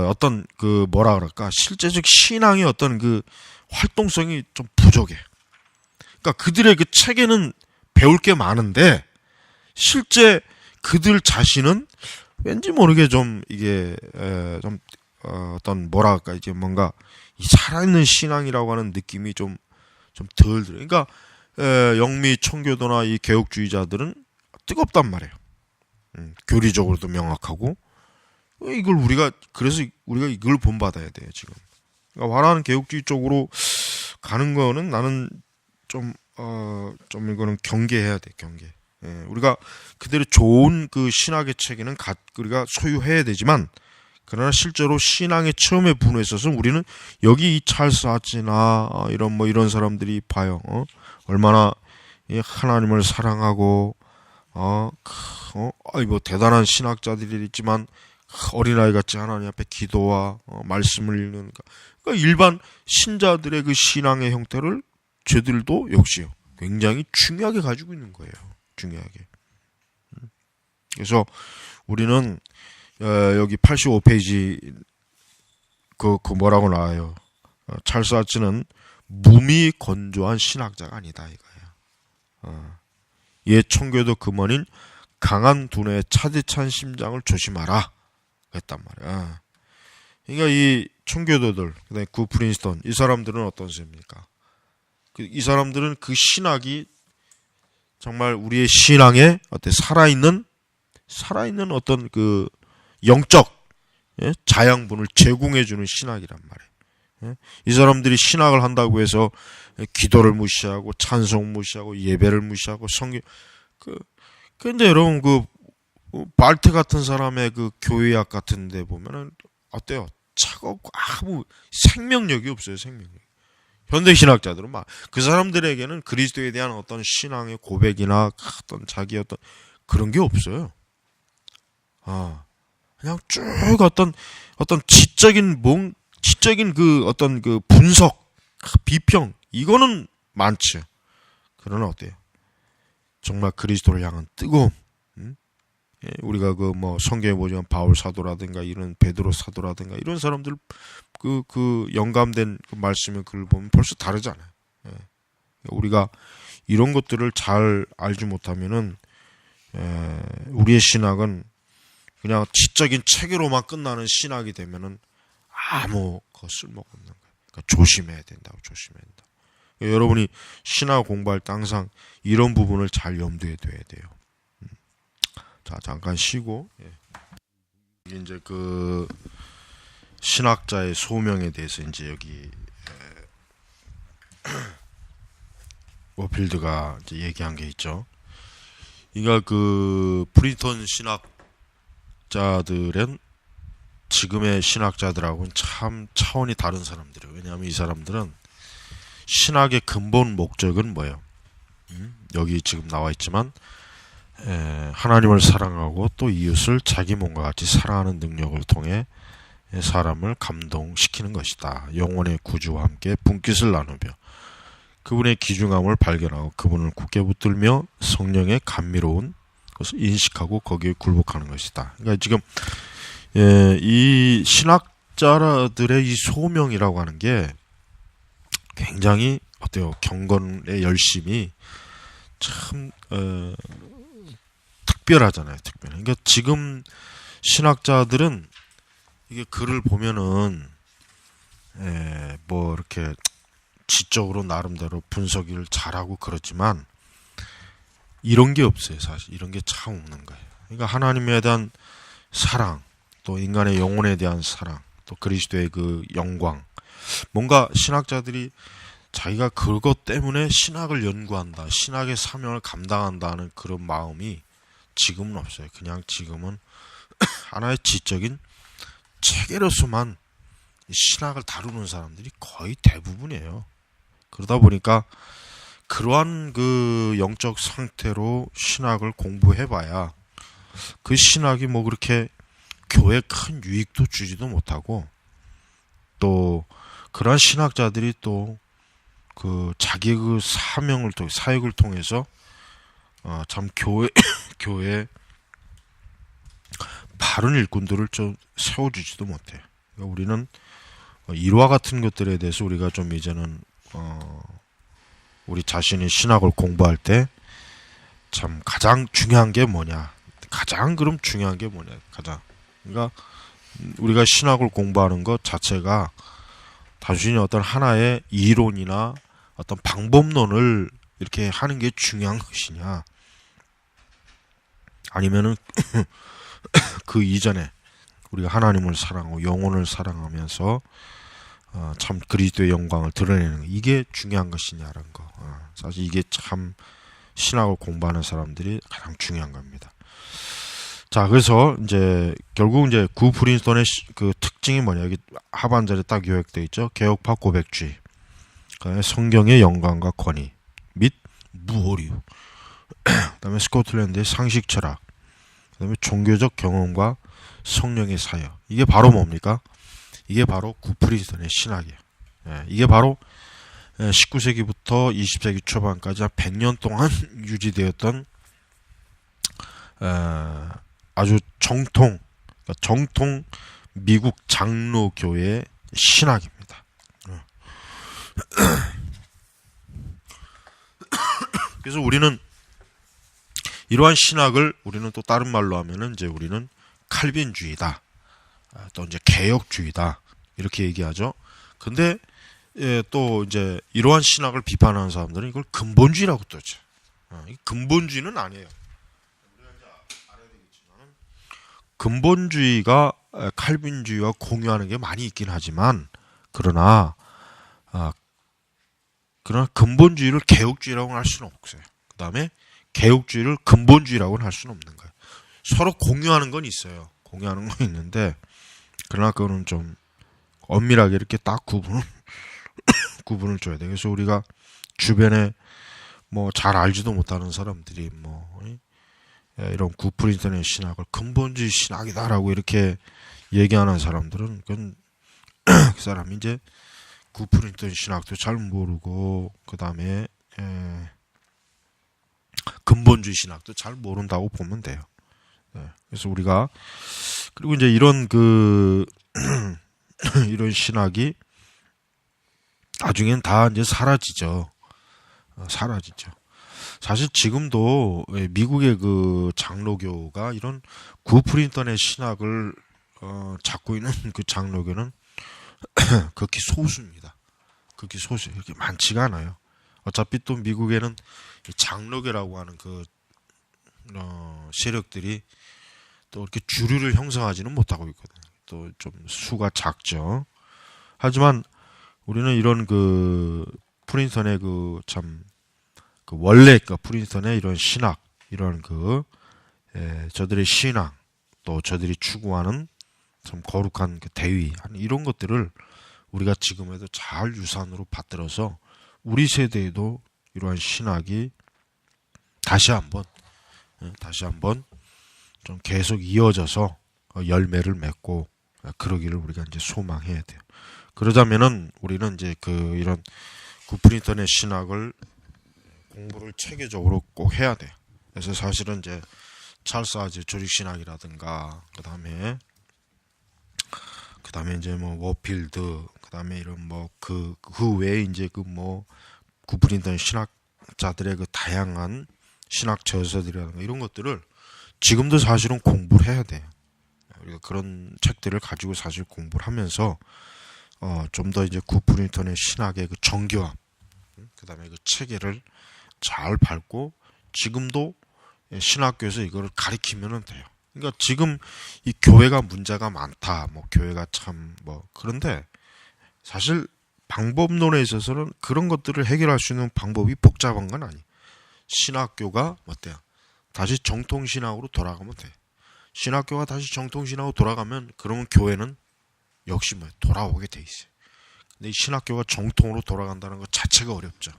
어떤 그 뭐라 그럴까 실제적 신앙의 어떤 그 활동성이 좀 부족해. 그러니까 그들의 그 책에는 배울 게 많은데 실제 그들 자신은 왠지 모르게 좀 이게 좀 어떤 뭐랄까 이제 뭔가 이 살아있는 신앙이라고 하는 느낌이 좀 덜 들어요. 그러니까 영미 청교도나 이 개혁주의자들은 뜨겁단 말이에요. 교리적으로도 명확하고 그래서 우리가 이걸 본받아야 돼요 지금. 그러니까 화라는 개혁주의 쪽으로 가는 거는 나는 좀 이거는 경계해야 돼, 경계. 우리가 그대로 좋은 그 신학의 체계는 우리가 소유해야 되지만, 그러나 실제로 신앙의 처음에 분야에 있어서 우리는 여기 이 찰스 아치나 이런 사람들이 봐요. 얼마나 하나님을 사랑하고 뭐 대단한 신학자들이 있지만 어린아이 같이 하나님 앞에 기도와 말씀을 읽는 그러니까 일반 신자들의 그 신앙의 형태를 저들도 역시요 굉장히 중요하게 가지고 있는 거예요. 중요하게. 그래서 우리는 여기 85페이지 그 뭐라고 나와요. 찰스 아츠는 무미 건조한 신학자가 아니다 이거예요. 옛 청교도 금원인 강한 두뇌의 차디찬 심장을 조심하라 했단 말이야. 그러니까 이 청교도들, 그다음에 구프린스턴 이 사람들은 어떤 셈입니까? 이 사람들은 그 신학이 정말 우리의 신앙에 살아있는 어떤 그 영적 자양분을 제공해주는 신학이란 말이에요. 이 사람들이 신학을 한다고 해서 기도를 무시하고 찬송 무시하고 예배를 무시하고 성경 근데 여러분 그 발트 같은 사람의 그 교회학 같은데 보면은 어때요? 차갑고 아무 생명력이 없어요. 생명력. 현대 신학자들은 막 그 사람들에게는 그리스도에 대한 어떤 신앙의 고백이나 어떤 자기 어떤 그런 게 없어요. 그냥 쭉 어떤 지적인 그 어떤 그 분석, 비평 이거는 많죠. 그러나 어때요? 정말 그리스도를 향한 뜨거움. 우리가 그 뭐 성경에 보면 바울 사도라든가 이런 베드로 사도라든가 이런 사람들 그 영감된 그 말씀의 글을 보면 벌써 다르잖아요. 우리가 이런 것들을 잘 알지 못하면은 우리의 신학은 그냥 지적인 체계로만 끝나는 신학이 되면은 아무 쓸모가 없는 거예요. 그러니까 조심해야 된다고, 조심해야 된다. 여러분이 신학 공부할 때 항상 이런 부분을 잘 염두에 둬야 돼요. 자, 잠깐 쉬고. 이제 그 신학자의 소명에 대해서 이제 여기 워필드가 이제 얘기한 게 있죠. 그러니까 그 프린턴 신학자들은 지금의 신학자들하고는 참 차원이 다른 사람들이에요. 왜냐하면 이 사람들은 신학의 근본 목적은 뭐예요? 여기 지금 나와 있지만 하나님을 사랑하고 또 이웃을 자기 몸과 같이 사랑하는 능력을 통해 사람을 감동시키는 것이다. 영혼의 구주와 함께 분깃을 나누며 그분의 귀중함을 발견하고 그분을 굳게 붙들며 성령의 감미로운 것을 인식하고 거기에 굴복하는 것이다. 그러니까 지금 이 신학자들의 이 소명이라고 하는 게 굉장히 어때요? 경건의 열심이 참 특별하잖아요. 특별해. 그러니까 지금 신학자들은 이게 글을 보면은 뭐 이렇게 지적으로 나름대로 분석을 잘하고 그렇지만 이런 게 없어요. 사실 이런 게 참 없는 거예요. 그러니까 하나님에 대한 사랑, 또 인간의 영혼에 대한 사랑, 또 그리스도의 그 영광, 뭔가 신학자들이 자기가 그것 때문에 신학을 연구한다, 신학의 사명을 감당한다는 그런 마음이 지금은 없어요. 그냥 지금은 하나의 지적인 체계로서만 신학을 다루는 사람들이 거의 대부분이에요. 그러다 보니까 그러한 그 영적 상태로 신학을 공부해봐야 그 신학이 뭐 그렇게 교회에 큰 유익도 주지도 못하고 또 그러한 신학자들이 또 그 자기 그 사명을 통 사역을 통해서 참 교회 바른 일꾼들을 좀 세워주지도 못해요. 그러니까 우리는 일화 같은 것들에 대해서 우리가 좀 이제는 우리 자신이 신학을 공부할 때 참 가장 중요한 게 뭐냐, 가장 그럼 중요한 게 뭐냐, 가장 그러니까 우리가 신학을 공부하는 것 자체가 단순히 어떤 하나의 이론이나 어떤 방법론을 이렇게 하는 게 중요한 것이냐, 아니면은 그 이전에 우리가 하나님을 사랑하고 영혼을 사랑하면서 참 그리스도의 영광을 드러내는 거, 이게 중요한 것이냐라는 거. 사실 이게 참 신학을 공부하는 사람들이 가장 중요한 겁니다. 자, 그래서 이제 결국 이제 구 프린스턴의 그 특징이 뭐냐, 여기 하반절에 딱 요약되어 있죠. 개혁파 고백주의, 성경의 영광과 권위 및 무오류, 그다음에 스코틀랜드의 상식 철학, 그다음에 종교적 경험과 성령의 사역. 이게 바로 뭡니까? 이게 바로 구 프린스턴의 신학이에요. 이게 바로 19세기부터 20세기 초반까지 한 100년 동안 유지되었던 아주 정통 미국 장로교회의 신학입니다. 그래서 우리는 이러한 신학을 우리는 또 다른 말로 하면은 이제 우리는 칼빈주의다, 또 이제 개혁주의다 이렇게 얘기하죠. 근데 또 이제 이러한 신학을 비판하는 사람들은 이걸 근본주의라고 떠죠. 근본주의는 아니에요. 근본주의가 칼빈주의와 공유하는 게 많이 있긴 하지만 그러나 근본주의를 개혁주의라고는 할 수는 없어요. 그 다음에 개혁주의를 근본주의라고는 할 수는 없는 거예요. 서로 공유하는 건 있어요. 공유하는 건 있는데 그러나 그거는 좀 엄밀하게 이렇게 딱 구분을 줘야 돼요. 그래서 우리가 주변에 뭐 잘 알지도 못하는 사람들이 뭐 이런 구 프린스턴의 신학을 근본주의 신학이다라고 이렇게 얘기하는 사람들은 그건 그 사람이 이제 구 프린스턴 신학도 잘 모르고 그 다음에 근본주의 신학도 잘 모른다고 보면 돼요. 그래서 우리가 그리고 이제 이런 이런 신학이 나중엔 다 이제 사라지죠. 사라지죠. 사실 지금도 미국의 그 장로교가 이런 구프린턴의 신학을 잡고 있는 그 장로교는 극히 소수입니다. 극히 소수. 이렇게 많지가 않아요. 어차피 또 미국에는 장로교라고 하는 그 세력들이 또 이렇게 주류를 형성하지는 못하고 있거든요. 또 좀 수가 작죠. 하지만 우리는 이런 그 프린턴의 그 참 그 원래 그 프린턴의 이런 신학, 이런 그 저들의 신앙, 또 저들이 추구하는 참 거룩한 그 대위, 이런 것들을 우리가 지금에도 잘 유산으로 받들어서 우리 세대에도 이러한 신학이 다시 한번 좀 계속 이어져서 열매를 맺고 그러기를 우리가 이제 소망해야 돼요. 그러자면은 우리는 이제 그 이런 구프린턴의 신학을 공부를 체계적으로 꼭 해야 돼요. 그래서 사실은 이제 찰스 아즈 조직 신학이라든가 그다음에 이제 뭐 워필드, 그다음에 이런 뭐 그 외에 이제 그 뭐 구프린턴 신학자들의 그 다양한 신학 저서들이라든가 이런 것들을 지금도 사실은 공부를 해야 돼요. 우리가 그런 책들을 가지고 사실 공부를 하면서 좀 더 이제 구프린턴의 신학의 그 정교함, 그다음에 그 체계를 잘 밟고 지금도 신학교에서 이거를 가리키면 돼요. 그러니까 지금 이 교회가 문제가 많다, 뭐 교회가 참 뭐 그런데 사실 방법론에 있어서는 그런 것들을 해결할 수 있는 방법이 복잡한 건 아니에요. 신학교가 어때요? 다시 정통신학으로 돌아가면 돼. 신학교가 다시 정통신학으로 돌아가면 그러면 교회는 역시 뭐 돌아오게 돼 있어요. 근데 이 신학교가 정통으로 돌아간다는 것 자체가 어렵죠.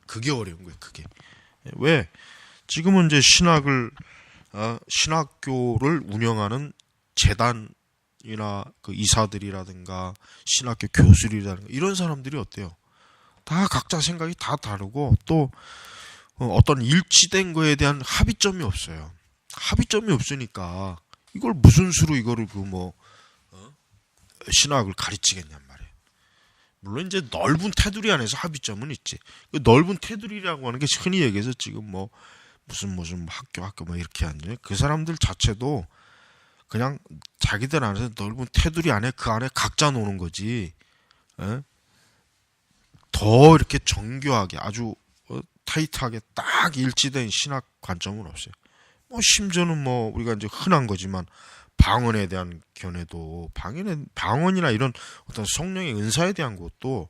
그게 어려운 거예요. 그게 왜 지금은 이제 신학교를 운영하는 재단이나 그 이사들이라든가 신학교 교수들이라든가 이런 사람들이 어때요? 다 각자 생각이 다 다르고 또 어떤 일치된 거에 대한 합의점이 없어요. 합의점이 없으니까 이걸 무슨 수로 이거를 그 뭐 신학을 가르치겠냔 말이에요. 물론 이제 넓은 테두리 안에서 합의점은 있지. 그 넓은 테두리라고 하는 게 흔히 얘기해서 지금 뭐 무슨 학교 뭐 이렇게 하는데 그 사람들 자체도 그냥 자기들 안에서 넓은 테두리 안에 그 안에 각자 노는 거지. 더 이렇게 정교하게 아주 타이트하게 딱 일치된 신학 관점은 없어요. 뭐 심지어는 뭐 우리가 이제 흔한 거지만 방언에 대한 견해도 방언이나 이런 어떤 성령의 은사에 대한 것도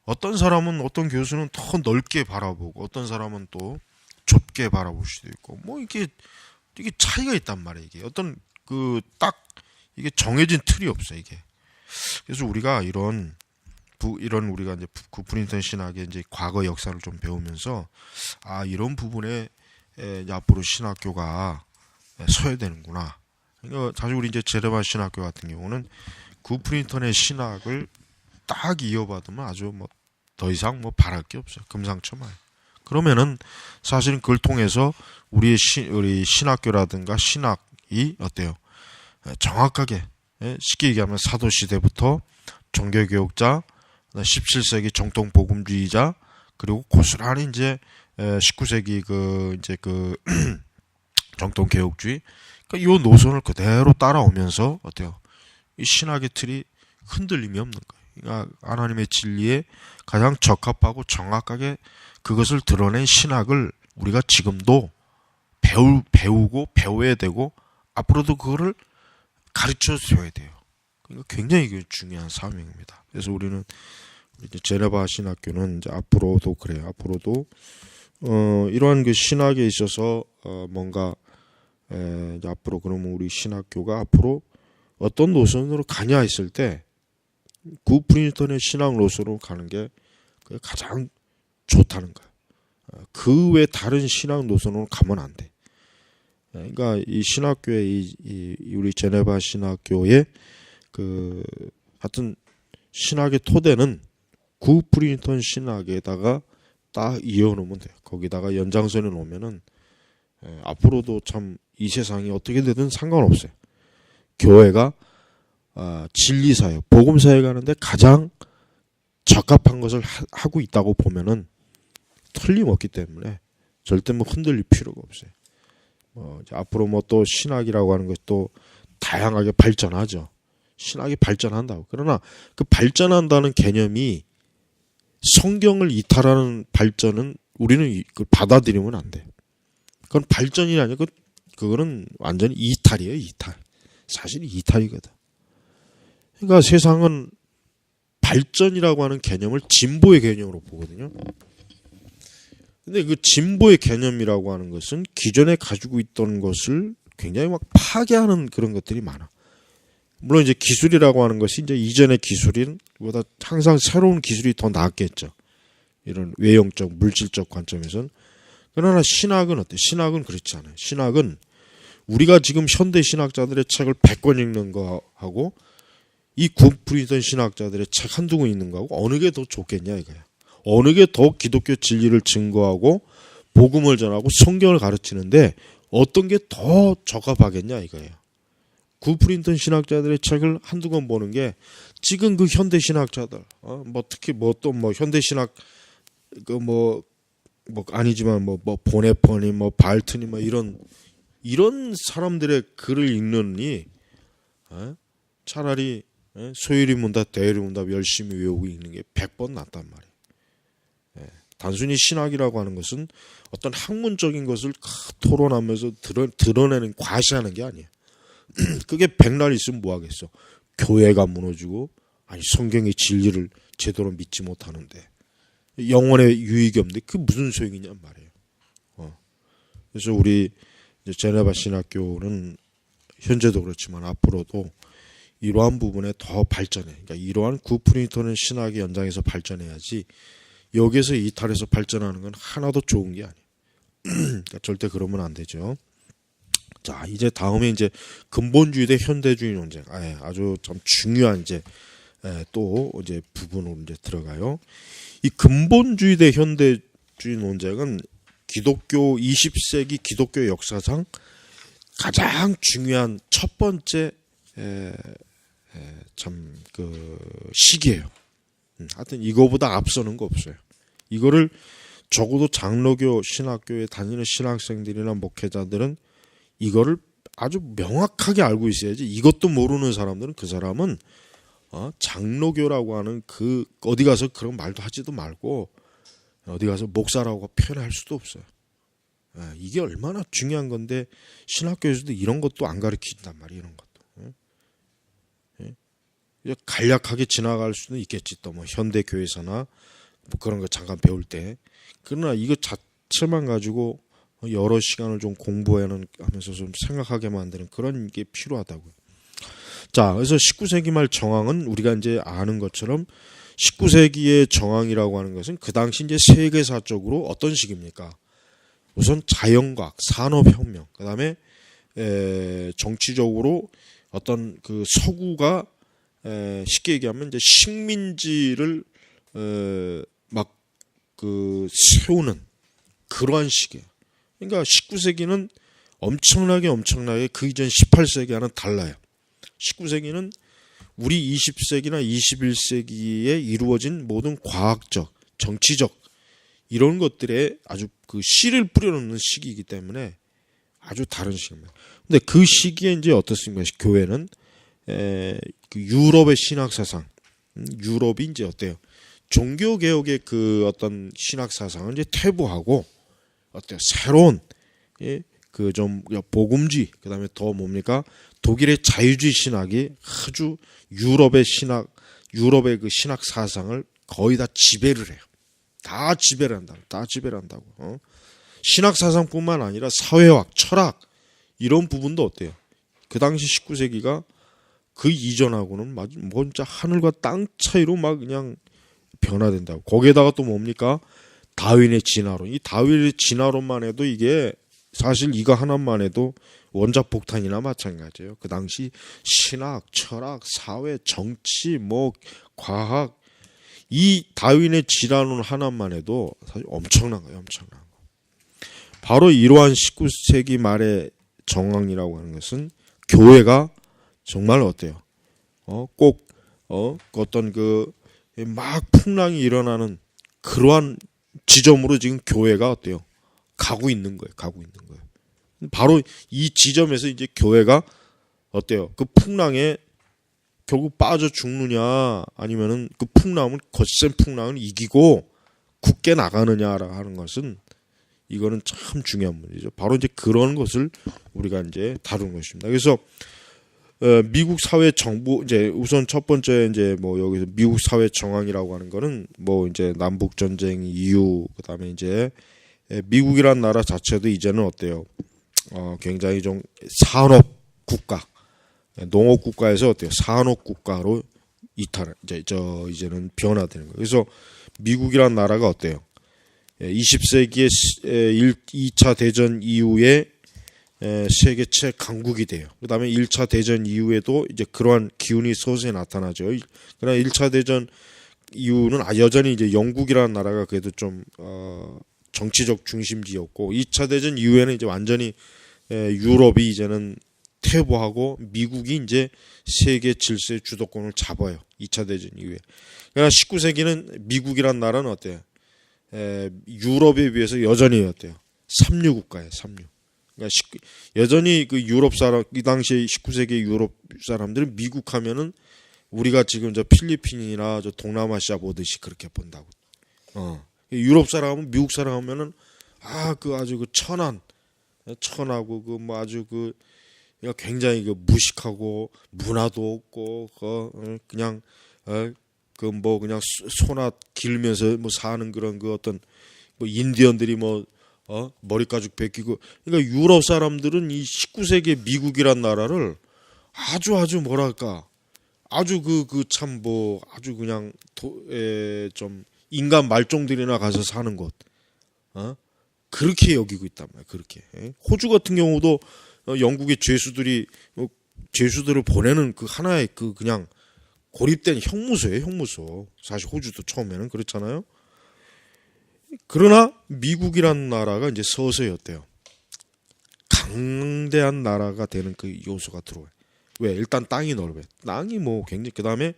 어떤 사람은 어떤 교수는 더 넓게 바라보고 어떤 사람은 또 좁게 바라볼 수도 있고 뭐 이게 차이가 있단 말이에요. 이게 어떤 그 딱 이게 정해진 틀이 없어요. 이게 그래서 우리가 이런 우리가 이제 구프린턴 신학의 이제 과거 역사를 좀 배우면서 이런 부분에 앞으로 신학교가 서야 되는구나. 그러니까 사실 우리 이제 제레바 신학교 같은 경우는 구프린턴의 신학을 딱 이어받으면 아주 뭐 더 이상 뭐 바랄 게 없어요. 금상첨화예요. 그러면은 사실은 그걸 통해서 우리 신학교라든가 신학이 어때요? 정확하게 쉽게 얘기하면 사도 시대부터 종교교육자, 17세기 정통 복음주의자, 그리고 고스란히 이제 19세기 정통 개혁주의, 그러니까 이 노선을 그대로 따라오면서 어때요? 이 신학의 틀이 흔들림이 없는 거예요. 그러니까 하나님의 진리에 가장 적합하고 정확하게 그것을 드러낸 신학을 우리가 지금도 배우고 배워야 되고 앞으로도 그거를 가르쳐 줘야 돼요. 그러니까 굉장히 중요한 사명입니다. 그래서 우리는 이제 제네바 신학교는 이제 앞으로도 그래요. 앞으로도 이러한 그 신학에 있어서 뭔가 이제 앞으로 그러면 우리 신학교가 앞으로 어떤 노선으로 가냐 했을 때 구프린턴의 신학 노선으로 가는 게 가장 좋다는 거야. 그 외 다른 신학 노선으로 가면 안 돼. 그러니까 이 신학교의 우리 제네바 신학교의 하여튼 신학의 토대는 구프린턴 신학에다가 딱 이어놓으면 돼요. 거기다가 연장선에 놓으면은 앞으로도 참 이 세상이 어떻게 되든 상관없어요. 교회가 진리사회, 복음사회 가는데 가장 적합한 것을 하고 있다고 보면은 틀림없기 때문에 절대 뭐 흔들릴 필요가 없어요. 이제 앞으로 뭐 또 신학이라고 하는 것이 또 다양하게 발전하죠. 신학이 발전한다고. 그러나 그 발전한다는 개념이 성경을 이탈하는 발전은 우리는 받아들이면 안 돼. 그건 발전이 아니고 그거는 완전히 이탈이에요. 이탈. 사실 이탈이거든. 그러니까 세상은 발전이라고 하는 개념을 진보의 개념으로 보거든요. 근데 그 진보의 개념이라고 하는 것은 기존에 가지고 있던 것을 굉장히 막 파괴하는 그런 것들이 많아. 물론 이제 기술이라고 하는 것이 이제 이전의 기술인보다 항상 새로운 기술이 더 나았겠죠. 이런 외형적, 물질적 관점에서는. 그러나 신학은 어때? 신학은 그렇지 않아요. 신학은 우리가 지금 현대 신학자들의 책을 100권 읽는 거하고 이 굿프리던 신학자들의 책 한두 권 읽는 거하고 어느 게 더 좋겠냐 이거야. 어느 게 더 기독교 진리를 증거하고 복음을 전하고 성경을 가르치는데 어떤 게 더 적합하겠냐 이거예요. 굿프린턴 신학자들의 책을 한두 권 보는 게 지금 그 현대 신학자들, 뭐 특히 뭐 또 뭐 현대 신학 그 뭐 아니지만 뭐 보네퍼니 뭐 발트니 뭐 이런 사람들의 글을 읽느니 차라리 소율이 문답 대율이 문답 열심히 외우고 읽는 게 100번 낫단 말이에요. 단순히 신학이라고 하는 것은 어떤 학문적인 것을 토론하면서 드러내는 과시하는 게 아니에요. 그게 백날 있으면 뭐 하겠어. 교회가 무너지고 아니 성경의 진리를 제대로 믿지 못하는데 영혼의 유익이 없는데 그 무슨 소용이냔 말이에요. 그래서 우리 이제 제네바 신학교는 현재도 그렇지만 앞으로도 이러한 부분에 더 발전해. 그러니까 이러한 굿프린턴의 신학의 연장에서 발전해야지 여기에서 이탈해서 발전하는 건 하나도 좋은 게 아니에요. 그러니까 절대 그러면 안 되죠. 자, 이제 다음에 이제 근본주의 대 현대주의 논쟁. 아주 참 중요한 이제 또 이제 부분으로 이제 들어가요. 이 근본주의 대 현대주의 논쟁은 기독교 20세기 기독교 역사상 가장 중요한 첫 번째 참 그 시기예요. 하여튼 이거보다 앞서는 거 없어요. 이거를 적어도 장로교 신학교에 다니는 신학생들이나 목회자들은 이거를 아주 명확하게 알고 있어야지. 이것도 모르는 사람들은 그 사람은 장로교라고 하는 그 어디 가서 그런 말도 하지도 말고 어디 가서 목사라고 표현할 수도 없어요. 이게 얼마나 중요한 건데 신학교에서도 이런 것도 안 가르친단 말이에요. 이런 것도. 간략하게 지나갈 수는 있겠지. 또 뭐 현대 교회에서나 뭐 그런 거 잠깐 배울 때. 그러나 이거 자체만 가지고 여러 시간을 좀 공부하면서 좀 생각하게 만드는 그런 게 필요하다고요. 자, 그래서 19세기 말 정황은 우리가 이제 아는 것처럼 19세기의 정황이라고 하는 것은 그 당시 이제 세계사적으로 어떤 식입니까? 우선 자연과학, 산업혁명, 그 다음에 정치적으로 어떤 그 서구가 쉽게 얘기하면 이제 식민지를 막 그 세우는 그러한 시기예요. 그러니까 19세기는 엄청나게 그 이전 18세기와는 달라요. 19세기는 우리 20세기나 21세기에 이루어진 모든 과학적, 정치적 이런 것들에 아주 그 씨를 뿌려놓는 시기이기 때문에 아주 다른 시기입니다. 근데 그 시기에 이제 어떻습니까? 교회는 그 유럽의 신학 사상, 유럽이 이제 어때요? 종교 개혁의 그 어떤 신학 사상을 이제 퇴보하고 어때요? 새로운 그 좀 복음주의, 그다음에 더 뭡니까? 독일의 자유주의 신학이 아주 유럽의 그 신학 사상을 거의 다 지배를 해요. 다 지배를 한다고. 신학 사상뿐만 아니라 사회학, 철학 이런 부분도 어때요? 그 당시 19세기가 그 이전하고는 뭐 진짜 하늘과 땅 차이로 막 그냥 변화된다고. 거기에다가 또 뭡니까? 다윈의 진화론. 이 다윈의 진화론만 해도 이게 사실 이거 하나만 해도 원자 폭탄이나 마찬가지예요. 그 당시 신학, 철학, 사회, 정치, 뭐 과학 이 다윈의 진화론 하나만 해도 사실 엄청난 거예요. 엄청난 거. 바로 이러한 19세기 말의 정황이라고 하는 것은 교회가 정말 어때요? 어떤 그 막 풍랑이 일어나는 그러한 지점으로 지금 교회가 어때요? 가고 있는 거예요. 가고 있는 거예요. 바로 이 지점에서 이제 교회가 어때요? 그 풍랑에 결국 빠져 죽느냐 아니면은 그 풍랑을 거센 풍랑을 이기고 굳게 나가느냐라 하는 것은 이거는 참 중요한 문제죠. 바로 이제 그런 것을 우리가 이제 다루는 것입니다. 그래서 미국 사회 정부 이제 우선 첫 번째 이제 뭐 여기서 미국 사회 정황이라고 하는 거는 뭐 이제 남북 전쟁 이후 그다음에 이제 미국이란 나라 자체도 이제는 어때요? 굉장히 좀 산업 국가, 농업 국가에서 어때요? 산업 국가로 이제는 변화되는 거예요. 그래서 미국이란 나라가 어때요? 20세기의 2차 대전 이후에 세계 최강국이 돼요. 그 다음에 1차 대전 이후에도 이제 그러한 기운이 서서히 나타나죠. 그러나 1차 대전 이후는 여전히 이제 영국이라는 나라가 그래도 좀, 정치적 중심지였고, 2차 대전 이후에는 이제 완전히 유럽이 이제는 퇴보하고 미국이 이제 세계 질서의 주도권을 잡아요. 2차 대전 이후에. 그러니까 19세기는 미국이란 나라는 어때요? 유럽에 비해서 여전히 어때요? 삼류 국가예요. 삼류. 그러니까 여전히 그 유럽 사람 이 당시에 19세기 유럽 사람들은 미국 하면은 우리가 지금 저 필리핀이나 저 동남아시아 보듯이 그렇게 본다고. 유럽 사람은 미국 사람 하면은 그 아주 그 천하고 그 뭐 아주 그 굉장히 그 무식하고 문화도 없고 그냥 그 뭐 그냥 소나 길면서 뭐 사는 그런 그 어떤 뭐 인디언들이 뭐 머리 가죽 벗기고 그러니까 유럽 사람들은 이 19세기 미국이란 나라를 아주 뭐랄까 아주 그 참 뭐 아주 그냥 좀 인간 말종들이나 가서 사는 곳 그렇게 여기고 있단 말이야. 그렇게 호주 같은 경우도 영국의 죄수들을 보내는 그 하나의 그 그냥 고립된 형무소예요. 형무소. 사실 호주도 처음에는 그렇잖아요. 그러나 미국이란 나라가 이제 서서히 어때요? 강대한 나라가 되는 그 요소가 들어와요. 왜? 일단 땅이 넓어요. 땅이 뭐 굉장히 그다음에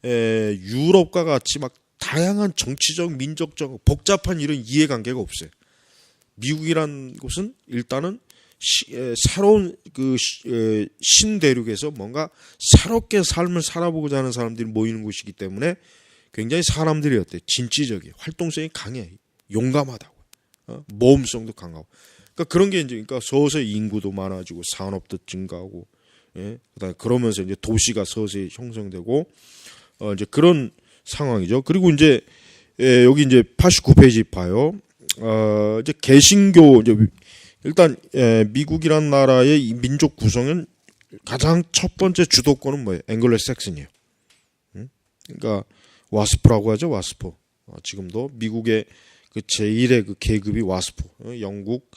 유럽과 같이 막 다양한 정치적, 민족적 복잡한 이런 이해관계가 없어요. 미국이란 곳은 일단은 새로운 그 신대륙에서 뭔가 새롭게 삶을 살아보고자 하는 사람들이 모이는 곳이기 때문에 굉장히 사람들이 어때? 진취적이에요. 활동성이 강해. 용감하다고. 모험성도 강하고. 그러니까 그런 게 이제 그러니까 서서히 인구도 많아지고 산업도 증가하고 그다음에 그러면서 이제 도시가 서서히 형성되고 이제 그런 상황이죠. 그리고 이제 여기 이제 89페이지 봐요. 이제 개신교 이제 일단 미국이란 나라의 이 민족 구성은 가장 첫 번째 주도권은 뭐예요? 앵글로 삭슨이에요. 그러니까 와스프라고 하죠. 와스프. 지금도 미국의 그 제1의 그 계급이 와스프. 영국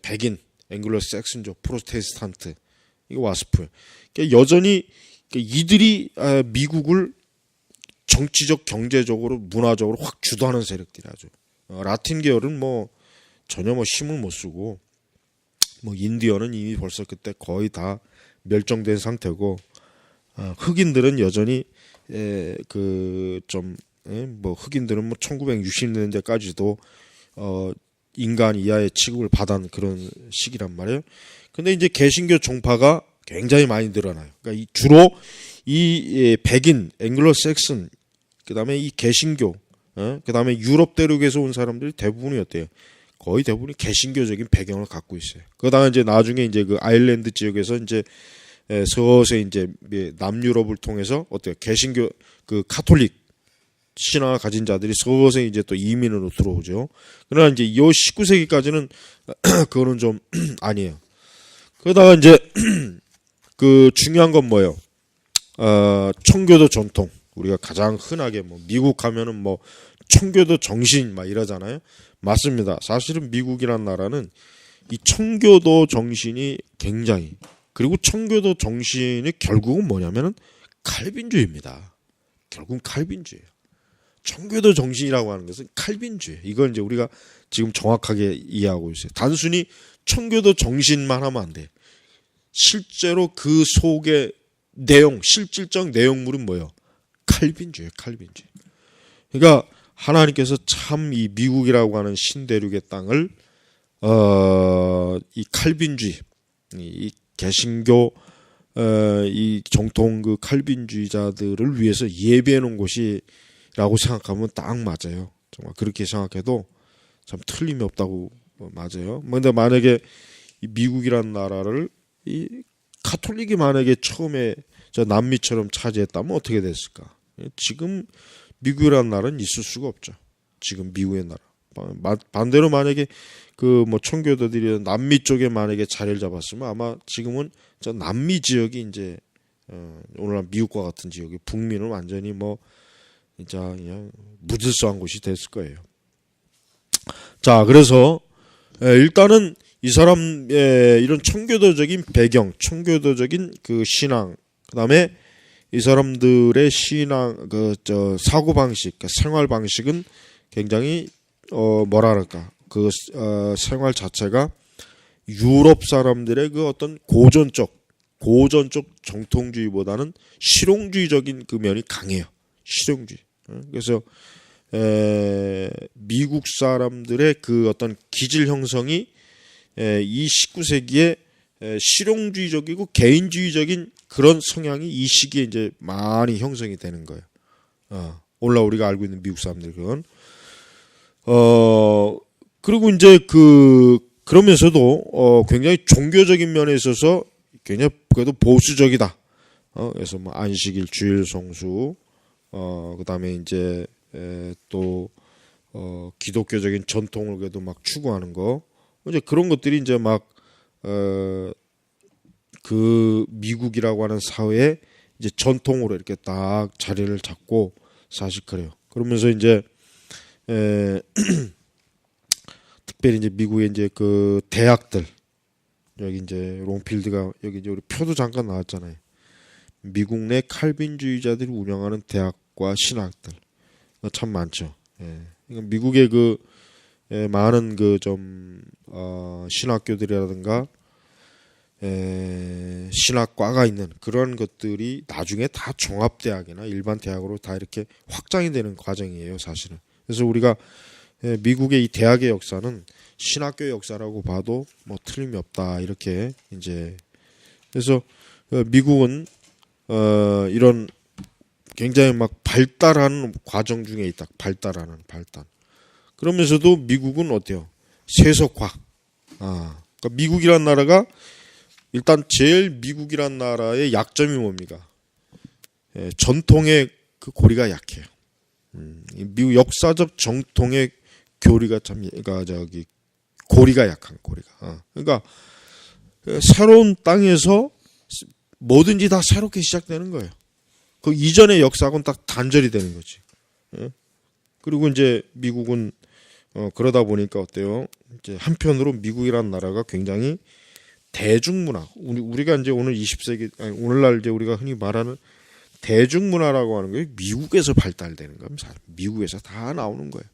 백인 앵글로 삭슨족 프로테스탄트 이거 와스프예요. 그러니까 여전히 이들이 미국을 정치적, 경제적으로, 문화적으로 확 주도하는 세력들이 아주. 라틴 계열은 뭐 전혀 뭐 힘을 못 쓰고 뭐 인디언은 이미 벌써 그때 거의 다 멸종된 상태고 흑인들은 여전히 그 좀 뭐 흑인들은 뭐 1960년대까지도 인간 이하의 취급을 받은 그런 시기란 말이에요. 근데 이제 개신교 종파가 굉장히 많이 늘어나요. 그러니까 주로 이 백인 앵글로 삭슨 그다음에 이 개신교 그다음에 유럽 대륙에서 온 사람들이 대부분이 어때요? 거의 대부분이 개신교적인 배경을 갖고 있어요. 그다음에 이제 나중에 이제 그 아일랜드 지역에서 이제 서서히 이제 남유럽을 통해서 어때요? 개신교 그 카톨릭 신앙을 가진 자들이 서서히 이제 또 이민으로 들어오죠. 그러나 이제 이 19세기까지는 그거는 좀 아니에요. 그러다가 이제 그 중요한 건 뭐예요? 청교도 전통. 우리가 가장 흔하게 뭐 미국 하면은 뭐 청교도 정신 막 이러잖아요. 맞습니다. 사실은 미국이란 나라는 이 청교도 정신이 굉장히 그리고 청교도 정신이 결국은 뭐냐면은 칼빈주의입니다. 결국은 칼빈주의예요. 청교도 정신이라고 하는 것은 칼빈주의. 이걸 이제 우리가 지금 정확하게 이해하고 있어요. 단순히 청교도 정신만 하면 안 돼. 실제로 그 속의 내용, 실질적 내용물은 뭐예요? 칼빈주의, 칼빈주의. 그러니까 하나님께서 참 이 미국이라고 하는 신대륙의 땅을 이 칼빈주의, 이 개신교 이 정통 그 칼빈주의자들을 위해서 예비해 놓은 곳이라고 생각하면 딱 맞아요. 정말 그렇게 생각해도 참 틀림이 없다고 맞아요. 근데 만약에 이 미국이란 나라를 이 카톨릭이 만약에 처음에 저 남미처럼 차지했다면 어떻게 됐을까? 지금 미국이란 나라는 있을 수가 없죠. 지금 미국의 나라. 반대로 만약에 그 뭐 청교도들이 남미 쪽에 만약에 자리를 잡았으면 아마 지금은 저 남미 지역이 이제 오늘날 미국과 같은 지역이 북미는 완전히 뭐 진짜 그냥 무질서한 곳이 됐을 거예요. 자, 그래서 일단은 이 사람의 이런 청교도적인 배경, 청교도적인 그 신앙, 그다음에 이 사람들의 신앙 그 사고 방식, 그 생활 방식은 굉장히 뭐랄까 그 생활 자체가 유럽 사람들의 그 어떤 고전적 정통주의보다는 실용주의적인 그 면이 강해요. 실용주의. 그래서 미국 사람들의 그 어떤 기질 형성이 이 19세기에 실용주의적이고 개인주의적인 그런 성향이 이 시기에 이제 많이 형성이 되는 거예요. 오늘날 우리가 알고 있는 미국 사람들 그건 그리고 이제 그러면서도 굉장히 종교적인 면에 있어서 굉장히 그래도 보수적이다. 그래서 뭐 안식일, 주일 성수, 그다음에 이제 또 기독교적인 전통을 그래도 막 추구하는 거, 이제 그런 것들이 이제 막 그 미국이라고 하는 사회에 이제 전통으로 이렇게 딱 자리를 잡고 사실 그래요. 그러면서 이제 특별히 이제 미국의 이제 그 대학들 여기 이제 롱필드가 여기 이제 우리 표도 잠깐 나왔잖아요. 미국 내 칼빈주의자들이 운영하는 대학과 신학들 참 많죠. 그러니까 미국의 그 많은 그 좀 신학교들이라든가 신학과가 있는 그런 것들이 나중에 다 종합대학이나 일반 대학으로 다 이렇게 확장이 되는 과정이에요, 사실은. 그래서 우리가 미국의 이 대학의 역사는 신학교 역사라고 봐도 뭐 틀림이 없다 이렇게 이제. 그래서 미국은 이런 굉장히 막 발달하는 과정 중에 있다. 발달. 그러면서도 미국은 어때요? 세속화. 그러니까 미국이란 나라가 일단 제일 미국이란 나라의 약점이 뭡니까? 전통의 그 고리가 약해요. 미국 역사적 정통의 교리가 참, 그러니까 저기 고리가 약한 고리가. 그러니까 새로운 땅에서 뭐든지 다 새롭게 시작되는 거예요. 그 이전의 역사하고는 딱 단절이 되는 거지. 그리고 이제 미국은 그러다 보니까 어때요? 이제 한편으로 미국이란 나라가 굉장히 대중문화, 우리가 이제 오늘 20세기, 아니 오늘날 이제 우리가 흔히 말하는 대중문화라고 하는 게 미국에서 발달되는 겁니다. 미국에서 다 나오는 거예요.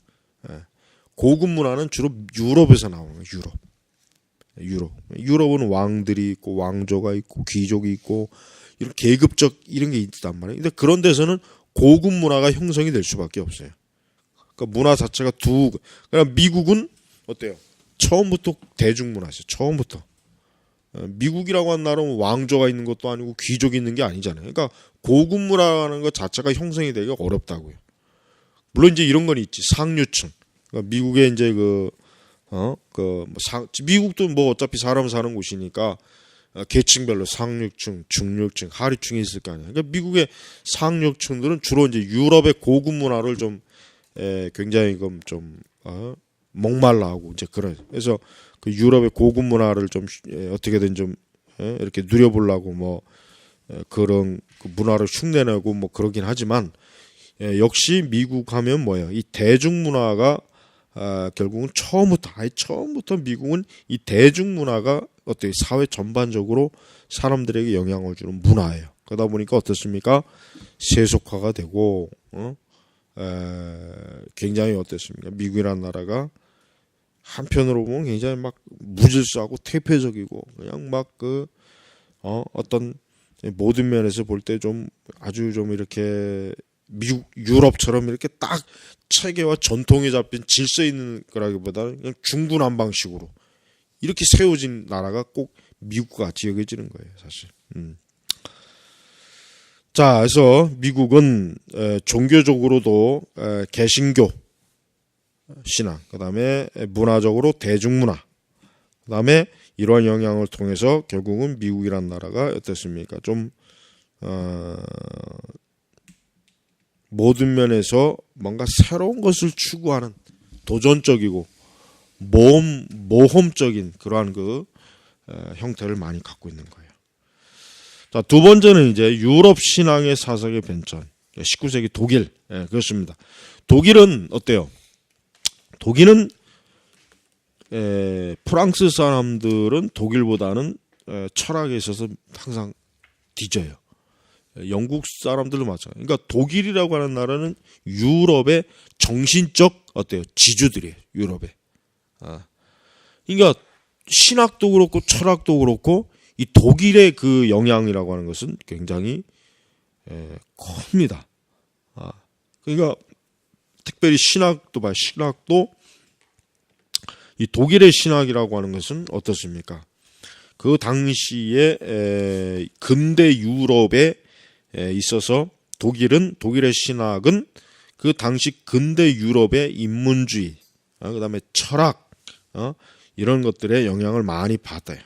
고급 문화는 주로 유럽에서 나오는 거예요. 유럽은 왕들이 있고 왕조가 있고 귀족이 있고 이런 계급적 이런 게 있단 말이에요. 근데 그런 데서는 고급 문화가 형성이 될 수밖에 없어요. 그러니까 문화 자체가 그러니까 미국은 어때요? 처음부터 대중문화죠. 처음부터. 미국이라고 하는 나라는 왕조가 있는 것도 아니고 귀족이 있는 게 아니잖아요. 그러니까 고급 문화라는 것 자체가 형성이 되기가 어렵다고요. 물론 이제 이런 건 있지. 상류층. 그러니까 미국의 이제 미국도 뭐 어차피 사람 사는 곳이니까 계층별로 상류층, 중류층, 하류층이 있을 거 아니에요. 그러니까 미국의 상류층들은 주로 이제 유럽의 고급 문화를 좀 굉장히 좀 목말라하고 이제 그래요. 그래서 그 유럽의 고급 문화를 좀 어떻게든 좀 이렇게 누려보려고 뭐 그런 그 문화를 흉내내고 뭐 그러긴 하지만 역시 미국 하면 뭐예요? 이 대중문화가 결국은 처음부터 미국은 이 대중문화가 어떻게 사회 전반적으로 사람들에게 영향을 주는 문화예요. 그러다 보니까 어떻습니까? 세속화가 되고 굉장히 어땠습니까? 미국이라는 나라가 한편으로 보면 굉장히 막 무질서하고 퇴폐적이고 그냥 막 어떤 모든 면에서 볼 때 좀 아주 좀 이렇게 미국, 유럽처럼 이렇게 딱 체계와 전통에 잡힌 질서 있는 거라기보다는 그냥 중구난방식으로 이렇게 세워진 나라가 꼭 미국과 같이 여겨지는 거예요, 사실. 자, 그래서 미국은 종교적으로도 개신교 신앙, 그다음에 문화적으로 대중문화, 그다음에 이러한 영향을 통해서 결국은 미국이란 나라가 어떻습니까? 좀 모든 면에서 뭔가 새로운 것을 추구하는 도전적이고 모험적인 그러한 그 형태를 많이 갖고 있는 거예요. 자, 두 번째는 이제 유럽 신앙의 사상의 변천. 19세기 독일. 그렇습니다. 독일은 어때요? 독일은 프랑스 사람들은 독일보다는 철학에 있어서 항상 뒤져요. 영국 사람들도 마찬가지. 그러니까 독일이라고 하는 나라는 유럽의 정신적 어때요? 지주들이에요. 유럽에. 그러니까 신학도 그렇고 철학도 그렇고 이 독일의 그 영향이라고 하는 것은 굉장히 큽니다. 그러니까 특별히 신학도 봐요. 신학도 이 독일의 신학이라고 하는 것은 어떻습니까? 그 당시에 근대 유럽에 있어서 독일의 신학은 그 당시 근대 유럽의 인문주의, 그다음에 철학, 이런 것들의 영향을 많이 받아요.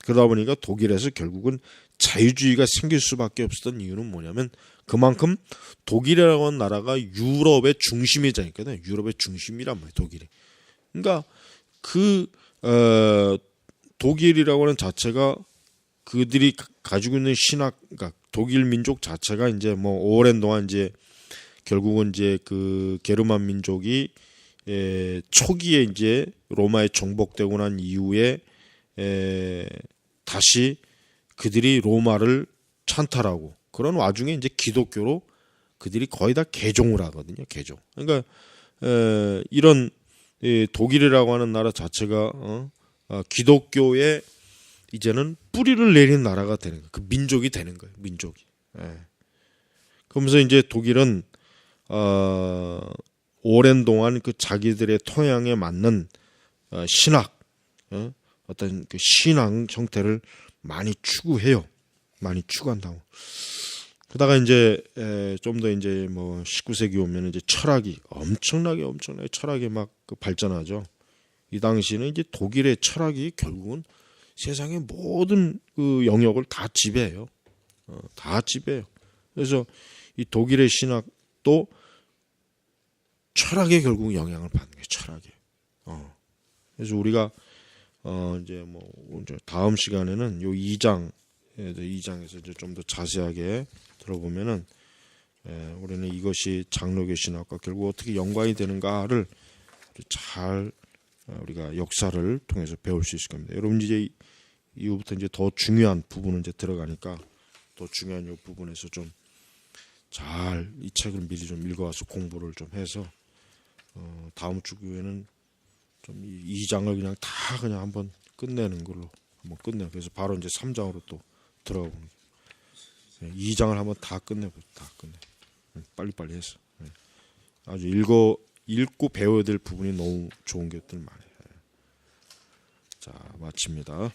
그러다 보니까 독일에서 결국은 자유주의가 생길 수밖에 없었던 이유는 뭐냐면 그만큼 독일이라고 하는 나라가 유럽의 중심이잖아요. 유럽의 중심이란 말이에요. 독일이. 그러니까 그 독일이라고 하는 자체가 그들이 가지고 있는 신학, 그러니까 독일 민족 자체가 이제 뭐 오랜 동안 이제 결국은 이제 그 게르만 민족이 초기에 이제 로마에 정복되고 난 이후에 다시 그들이 로마를 찬탈하고 그런 와중에 이제 기독교로 그들이 거의 다 개종을 하거든요. 개종. 그러니까 이런 독일이라고 하는 나라 자체가 기독교의 이제는 뿌리를 내린 나라가 되는 거예요. 그 민족이 되는 거예요. 민족이. 그러면서 이제 독일은 오랜 동안 그 자기들의 토양에 맞는 신학, 어떤 그 신앙 형태를 많이 추구해요. 많이 추구한다고. 그러다가 이제 좀 더 이제 뭐 19세기 오면 이제 철학이 엄청나게 철학이 막 그 발전하죠. 이 당시는 이제 독일의 철학이 결국은 세상의 모든 그 영역을 다 지배해요. 다 지배해요. 그래서 이 독일의 신학도 철학에 결국 영향을 받는 거예요. 철학에. 그래서 우리가 이제 뭐 이제 다음 시간에는 요 2장에서 이제 좀 더 자세하게 들어보면은 우리는 이것이 장로교 신학과 결국 어떻게 연관이 되는가를 잘 우리가 역사를 통해서 배울 수 있을 겁니다. 여러분 이제 이후부터 이제 더 중요한 부분은 이제 들어가니까 더 중요한 이 부분에서 좀 잘 이 책을 미리 좀 읽어와서 공부를 좀 해서 다음 주 교회는 좀 이 2장을 그냥 다 그냥 한번 끝내는 걸로 한번 끝내. 그래서 바로 이제 3장으로 또 들어가 보는 거예요. 2장을 한번 다 끝내보죠. 다 끝내. 빨리빨리 해서. 아주 읽고 배워야 될 부분이 너무 좋은 것들 많아요. 자, 마칩니다.